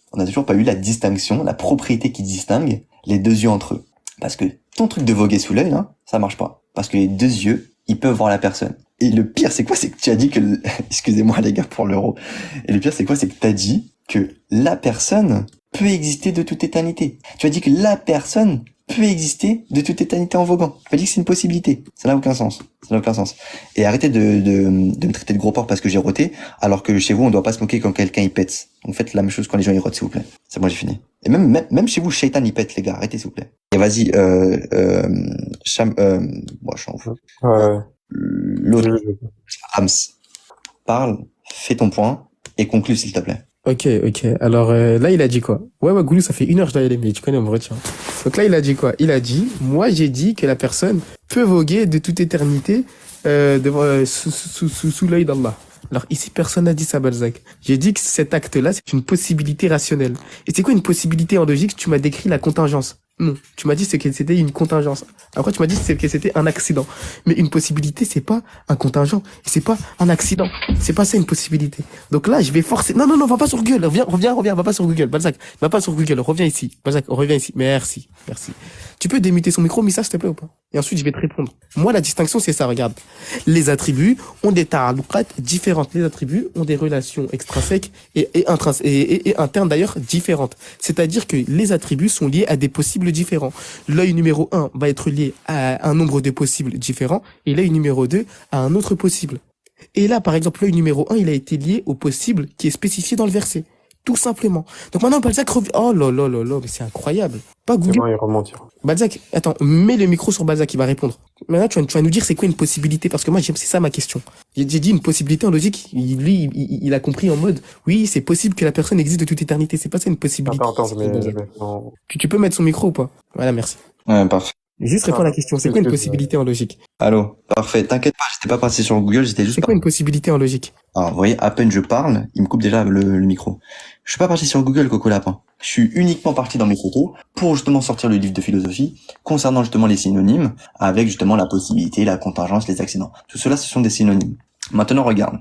la distinction, la propriété qui distingue les 2 yeux entre eux. Parce que ton truc de voguer sous l'œil, là, ça marche pas. Parce que les 2 yeux, ils peuvent voir la personne. Et le pire, c'est quoi? C'est que tu as dit que, excusez-moi les gars pour l'euro. Et le pire, c'est quoi? C'est que t'as dit que la personne peut exister de toute éternité. Tu as dit que la personne peut exister de toute éternité en voguant. Tu as dit que c'est une possibilité. Ça n'a aucun sens. Et arrêtez de me traiter de gros porc parce que j'ai roté, alors que chez vous, on doit pas se moquer quand quelqu'un il pète. Donc faites la même chose quand les gens ils rotent, s'il vous plaît. C'est bon, j'ai fini. Et même chez vous, Shaitan il pète, les gars. Arrêtez, s'il vous plaît. Et vas-y, moi, je suis en fou. L'autre, Hams, parle, fais ton point et conclue, s'il te plaît. Ok. Alors là, il a dit quoi? Ouais, Goulou, ça fait 1 heure que je dois y aller, mais tu connais, on me retient. Donc là, il a dit quoi? Il a dit, moi, j'ai dit que la personne peut voguer de toute éternité sous l'œil d'Allah. Alors ici, personne n'a dit ça, Balzac. J'ai dit que cet acte-là, c'est une possibilité rationnelle. Et c'est quoi une possibilité en logique? Tu m'as décrit la contingence. Non, tu m'as dit que c'était une contingence. Après, tu m'as dit que c'était un accident. Mais une possibilité, c'est pas un contingent. C'est pas un accident. C'est pas ça une possibilité. Donc là, je vais forcer. Non, va pas sur Google. Reviens, va pas sur Google. Balzac, va pas sur Google. Reviens ici. Balzac, reviens ici. Merci. Tu peux démuter son micro, Missa, s'il te plaît, ou pas? Et ensuite, je vais te répondre. Moi, la distinction, c'est ça, regarde. Les attributs ont des ta'alluqat différentes. Les attributs ont des relations extrinsèques et internes, d'ailleurs, différentes. C'est-à-dire que les attributs sont liés à des possibles différents. L'œil numéro 1 va être lié à un nombre de possibles différents et l'œil numéro 2 à un autre possible. Et là, par exemple, l'œil numéro 1, il a été lié au possible qui est spécifié dans le verset. Tout simplement. Donc maintenant, Balzac revient. Oh là, mais c'est incroyable. Pas Google. C'est bon, il remonte. Balzac, attends, mets le micro sur Balzac, il va répondre. Maintenant, tu vas nous dire c'est quoi une possibilité, parce que moi, c'est ça ma question. J'ai dit une possibilité en logique, il a compris en mode, oui, c'est possible que la personne existe de toute éternité, c'est pas ça une possibilité. Attends, non. Tu peux mettre son micro ou pas? Voilà, merci. Ouais, parfait. Juste réponds à la question, c'est quoi une possibilité en logique? Allô, parfait. T'inquiète pas, j'étais pas passé sur Google, j'étais juste... C'est quoi une possibilité en logique? Alors, vous voyez, à peine je parle, il me coupe déjà le micro. Je suis pas parti sur Google, Coco Lapin. Je suis uniquement parti dans mes photos pour justement sortir le livre de philosophie concernant justement les synonymes avec justement la possibilité, la contingence, les accidents. Tout cela, ce sont des synonymes. Maintenant, regarde.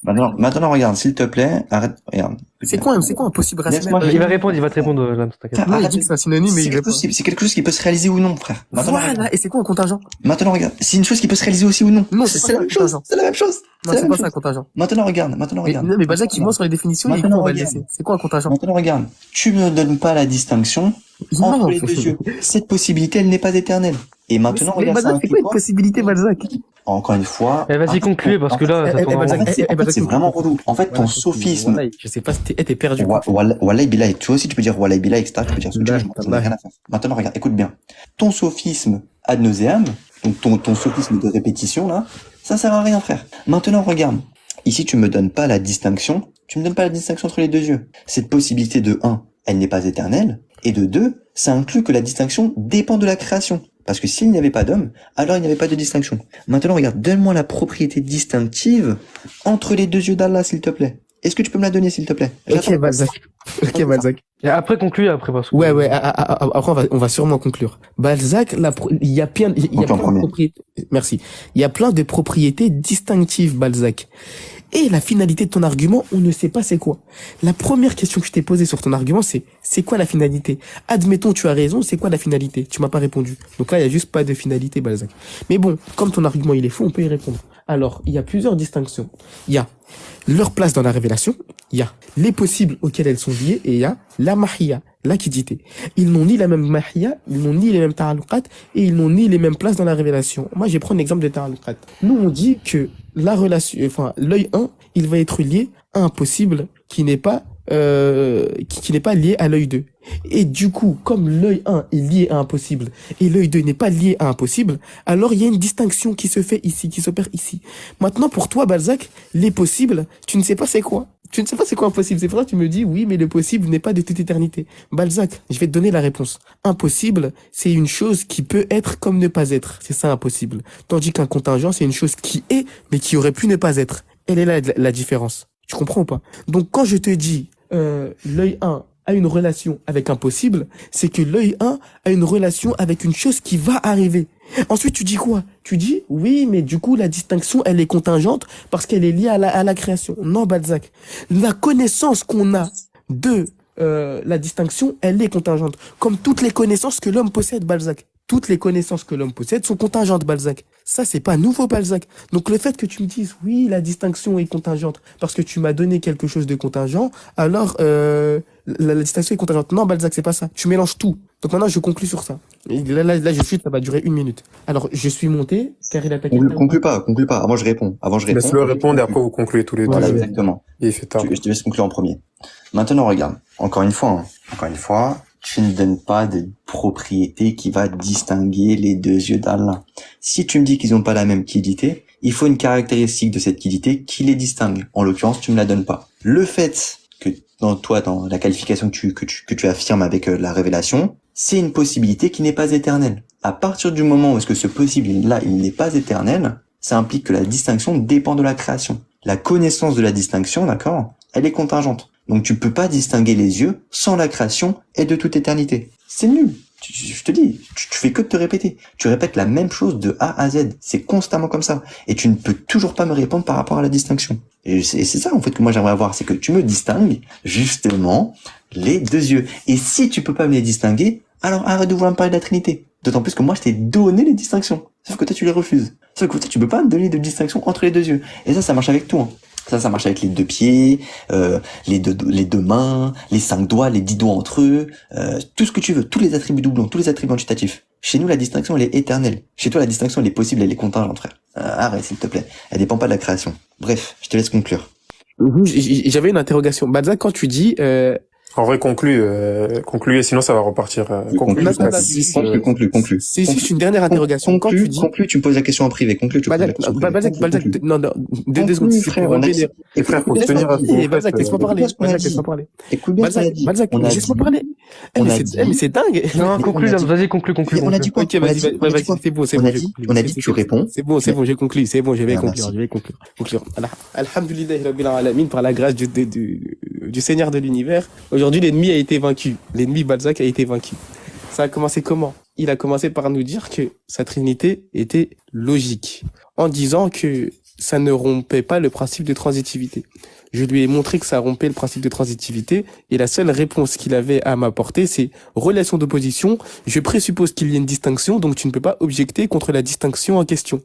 Maintenant, regarde, s'il te plaît, arrête, regarde. C'est quoi un possible rationnel? Il va répondre, il va te répondre, là, t'inquiète. Non, il dit que c'est un synonyme, mais il répond. C'est quelque chose qui peut se réaliser ou non, frère. Voilà, et c'est quoi un contingent? Maintenant, regarde. C'est une chose qui peut se réaliser aussi ou non. Non, c'est la même chose. C'est la même chose. Non, C'est la c'est même pas chose. ça, contingent. Maintenant, regarde. Mais Balzac, il ment sur les définitions et Maintenant, on va le regarde. laisser. C'est quoi un contingent? Maintenant, regarde. Tu ne donnes pas la distinction Non. entre les deux yeux. Cette possibilité, elle n'est pas éternelle. Et maintenant, Mais regarde, ça Balzac, c'est quoi implique une possibilité, Balzac? Encore une fois. Eh, vas-y, concluez, parce que là, ça tourne en rond. En fait, c'est vraiment relou. En fait, ton sophisme. Wallahi, je sais pas si t'es perdu. Wallahi billahi. Toi aussi, tu peux dire Wallahi billahi, etc. Tu peux dire ce que tu veux. J'en ai rien à faire. Maintenant, regarde, écoute bien. Ton sophisme ad nauseam, donc ton sophisme de répétition, là, ça sert à rien, frère. Maintenant, regarde. Ici, tu me donnes pas la distinction. Tu me donnes pas la distinction entre les deux yeux. Cette possibilité de 1, elle n'est pas éternelle. Et de 2, ça inclut que la distinction dépend de la création. Parce que s'il n'y avait pas d'homme, alors il n'y avait pas de distinction. Maintenant, regarde, donne-moi la propriété distinctive entre les deux yeux d'Allah, s'il te plaît. Est-ce que tu peux me la donner, s'il te plaît? Ok, Balzac. Ok, Balzac. Et après, concluez, après, parce que... Ouais, après, on va sûrement conclure. Balzac, il y a plein de propriétés. Merci. Il y a plein de propriétés distinctives, Balzac. Et la finalité de ton argument, on ne sait pas c'est quoi. La première question que je t'ai posée sur ton argument, c'est quoi la finalité? Admettons, tu as raison, c'est quoi la finalité? Tu m'as pas répondu. Donc là, il y a juste pas de finalité, Balzac. Mais bon, comme ton argument, il est faux, on peut y répondre. Alors, il y a plusieurs distinctions. Il y a leur place dans la révélation, il y a les possibles auxquels elles sont liées, et il y a la mahia, la quiddité. Ils n'ont ni la même mahia, ils n'ont ni les mêmes ta'alluqat, et ils n'ont ni les mêmes places dans la révélation. Moi, je vais prendre l'exemple de ta'alluqat. Nous, on dit que la relation, l'œil 1, il va être lié à un possible qui n'est pas lié à l'œil 2. Et du coup, comme l'œil 1 est lié à un possible et l'œil 2 n'est pas lié à un possible, alors il y a une distinction qui se fait ici, qui s'opère ici. Maintenant, pour toi, Balzac, les possibles, tu ne sais pas c'est quoi. Tu ne sais pas c'est quoi un possible. C'est pour ça que tu me dis, oui, mais le possible n'est pas de toute éternité. Balzac, je vais te donner la réponse. Impossible, c'est une chose qui peut être comme ne pas être. C'est ça, impossible. Tandis qu'un contingent, c'est une chose qui est, mais qui aurait pu ne pas être. Elle est là la différence. Tu comprends ou pas? Donc, quand je te dis, l'œil 1 a une relation avec un possible, c'est que l'œil 1 a une relation avec une chose qui va arriver. Ensuite, tu dis quoi? Tu dis, oui, mais du coup, la distinction, elle est contingente parce qu'elle est liée à la création. Non, Balzac. La connaissance qu'on a de la distinction, elle est contingente. Comme toutes les connaissances que l'homme possède, Balzac. Toutes les connaissances que l'homme possède sont contingentes, Balzac. Ça, c'est pas nouveau, Balzac. Donc, le fait que tu me dises, oui, la distinction est contingente parce que tu m'as donné quelque chose de contingent, alors, la distinction est contingente. Non, Balzac, c'est pas ça. Tu mélanges tout. Donc maintenant, je conclue sur ça. Et là, je chute, ça va durer 1 minute. Alors, je suis monté, car il a attaqué. Conclue pas. Avant, je réponds. Laisse-le répondre et après, vous concluez tous les deux. Voilà, exactement. Et il fait tard. Je te laisse conclure en premier. Maintenant, regarde. Encore une fois, tu ne donnes pas de propriété qui va distinguer les deux yeux d'Allah. Si tu me dis qu'ils n'ont pas la même quiddité, il faut une caractéristique de cette quiddité qui les distingue. En l'occurrence, tu me la donnes pas. Le fait que dans la qualification que tu affirmes avec la révélation, c'est une possibilité qui n'est pas éternelle. À partir du moment où est-ce que ce possible-là, il n'est pas éternel, ça implique que la distinction dépend de la création. La connaissance de la distinction, d'accord, elle est contingente. Donc tu peux pas distinguer les yeux sans la création et de toute éternité. C'est nul. Je te dis, tu fais que de te répéter. Tu répètes la même chose de A à Z. C'est constamment comme ça. Et tu ne peux toujours pas me répondre par rapport à la distinction. Et c'est ça, en fait, que moi j'aimerais avoir. C'est que tu me distingues, justement, les deux yeux. Et si tu peux pas me les distinguer, alors arrête de vouloir me parler de la Trinité. D'autant plus que moi je t'ai donné les distinctions. Sauf que toi tu les refuses. Sauf que toi tu peux pas me donner de distinction entre les deux yeux. Et ça marche avec tout, hein. Ça marche avec les 2 pieds, les deux mains, les 5 doigts, les 10 doigts entre eux, tout ce que tu veux, tous les attributs doublons, tous les attributs quantitatifs. Chez nous, la distinction, elle est éternelle. Chez toi, la distinction, elle est possible, elle est contingente, frère. Arrête, s'il te plaît. Elle dépend pas de la création. Bref, je te laisse conclure. J'avais une interrogation. Balzac, quand tu dis... En vrai, concluez, sinon ça va repartir. Conclue. C'est juste une dernière interrogation. Quand tu dis... Conclue, tu me poses la question en privé. Conclue, tu Balzac, non, 2 secondes. Frère, Et frère, faut se tenir à ce Balzac, laisse-moi parler. Écoute bien, Balzac, laisse-moi parler. Mais c'est dingue. Non, conclue, vas-y, conclue. On a dit quoi? Ok, vas-y, c'est bon. On a dit que tu réponds. C'est bon, j'ai conclu. C'est bon, je vais conclure. Alhamdulillah Rabbil Alamin, par la grâce du Seigneur de l'univers. Aujourd'hui, l'ennemi a été vaincu. L'ennemi Balzac a été vaincu. Ça a commencé comment? Il a commencé par nous dire que sa trinité était logique, en disant que ça ne rompait pas le principe de transitivité. Je lui ai montré que ça rompait le principe de transitivité, et la seule réponse qu'il avait à m'apporter, c'est relation d'opposition. Je présuppose qu'il y a une distinction, donc tu ne peux pas objecter contre la distinction en question.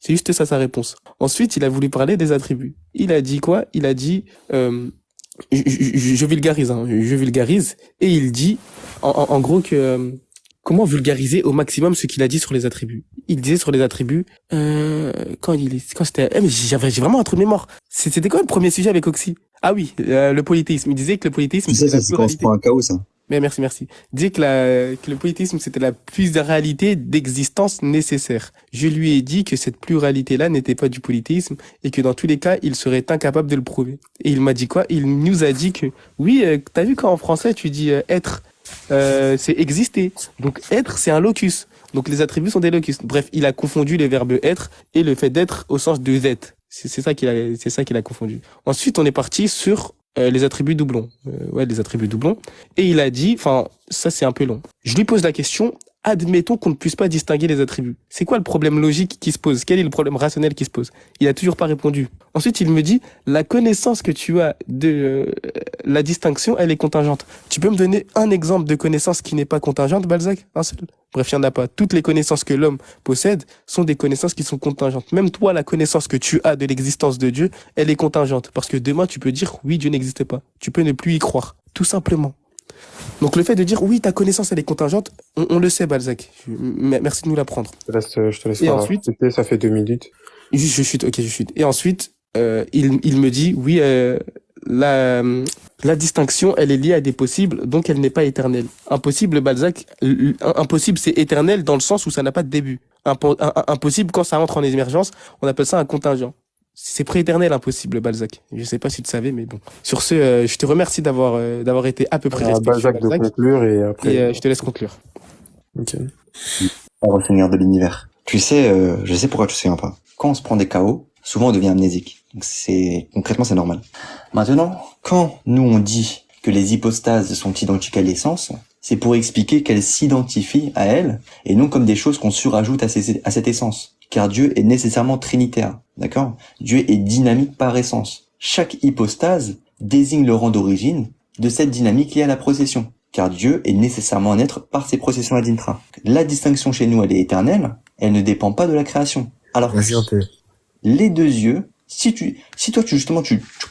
C'est juste ça sa réponse. Ensuite, il a voulu parler des attributs. Il a dit quoi? Il a dit, je vulgarise, hein, je vulgarise, et il dit, en gros que, comment vulgariser au maximum ce qu'il a dit sur les attributs. Il disait sur les attributs, quand c'était, mais j'ai vraiment un trou de mémoire. C'était quoi le premier sujet avec Oxy? Ah oui, le polythéisme. Il disait que le polythéisme, Tu sais, c'était la c'est quand on se pluralité. prend un chaos, ça. Mais merci. Il disait que le polythéisme, c'était la pluralité d'existence nécessaire. Je lui ai dit que cette pluralité-là n'était pas du polythéisme et que dans tous les cas, il serait incapable de le prouver. Et il m'a dit quoi? Il nous a dit que, oui, t'as vu quand en français, tu dis être, c'est exister. Donc être, c'est un locus. Donc les attributs sont des locus. Bref, il a confondu les verbes être et le fait d'être au sens de zêtre. C'est ça qu'il a confondu. Ensuite, on est parti sur les attributs doublons. Les attributs doublons. Et il a dit, enfin, ça c'est un peu long. Je lui pose la question, admettons qu'on ne puisse pas distinguer les attributs. C'est quoi le problème logique qui se pose? Quel est le problème rationnel qui se pose? Il a toujours pas répondu. Ensuite, il me dit, la connaissance que tu as de la distinction, elle est contingente. Tu peux me donner un exemple de connaissance qui n'est pas contingente, Balzac? Un seul? Bref, il n'y en a pas. Toutes les connaissances que l'homme possède sont des connaissances qui sont contingentes. Même toi, la connaissance que tu as de l'existence de Dieu, elle est contingente. Parce que demain, tu peux dire, oui, Dieu n'existe pas. Tu peux ne plus y croire. Tout simplement. Donc le fait de dire, oui, ta connaissance, elle est contingente, on le sait, Balzac. Merci de nous l'apprendre. Je te laisse Et faire ensuite, répéter, ça fait 2 minutes. je chute, ok, je chute. Et ensuite, il me dit, oui, la distinction, elle est liée à des possibles, donc elle n'est pas éternelle. Impossible, Balzac, impossible, c'est éternel dans le sens où ça n'a pas de début. Impossible, quand ça entre en émergence, on appelle ça un contingent. C'est prééternel, impossible, Balzac. Je sais pas si tu savais, mais bon. Sur ce, je te remercie d'avoir été à peu près respectueux, Balzac de Balzac. conclure et après. Et je te laisse conclure. Ok. Au Seigneur de l'univers. Tu sais, je sais pourquoi tu te souviens pas. Quand on se prend des KO, souvent on devient amnésique. Donc concrètement, c'est normal. Maintenant, quand nous on dit que les hypostases sont identiques à l'essence, c'est pour expliquer qu'elles s'identifient à elles et non comme des choses qu'on surajoute à cette essence. Car Dieu est nécessairement trinitaire, d'accord? Dieu est dynamique par essence. Chaque hypostase désigne le rang d'origine de cette dynamique liée à la procession. Car Dieu est nécessairement un être par ses processions ad intra. La distinction chez nous, elle est éternelle, elle ne dépend pas de la création. Alors, les deux yeux, si toi tu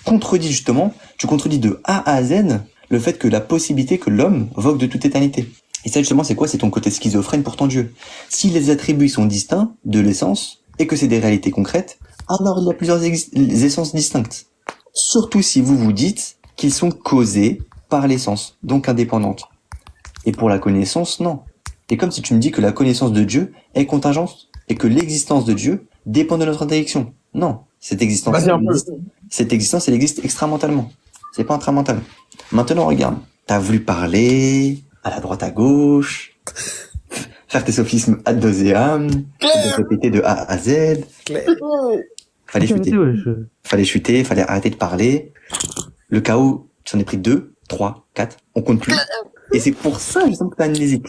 contredis de A à Z le fait que la possibilité que l'homme vogue de toute éternité. Et ça justement, c'est quoi? C'est ton côté schizophrène pour ton Dieu. Si les attributs sont distincts de l'essence et que c'est des réalités concrètes, alors il y a plusieurs essences distinctes. Surtout si vous vous dites qu'ils sont causés par l'essence, donc indépendantes. Et pour la connaissance, non. C'est comme si tu me dis que la connaissance de Dieu est contingente et que l'existence de Dieu dépend de notre intellection. Non, cette existence, elle existe extramentalement. C'est pas intramental. Maintenant, regarde. T'as voulu parler à la droite à gauche, faire tes sophismes ad nauseam, répéter de A à Z. Fallait chuter, fallait arrêter de parler. Le chaos, tu en es pris 2, 3, 4, on compte plus. Et c'est pour ça, justement, que t'as amnésique.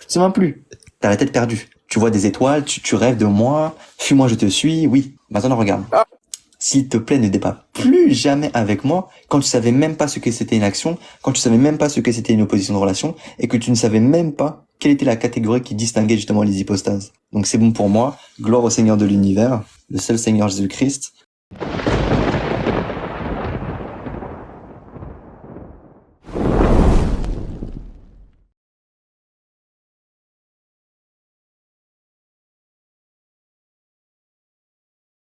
Tu ne plus. T'as la tête perdue. Tu vois des étoiles, tu rêves de moi, fuis-moi, je te suis, oui. Maintenant, regarde. S'il te plaît, ne débat plus jamais avec moi quand tu savais même pas ce que c'était une action, quand tu savais même pas ce que c'était une opposition de relation, et que tu ne savais même pas quelle était la catégorie qui distinguait justement les hypostases. Donc c'est bon pour moi. Gloire au Seigneur de l'univers, le seul Seigneur Jésus-Christ.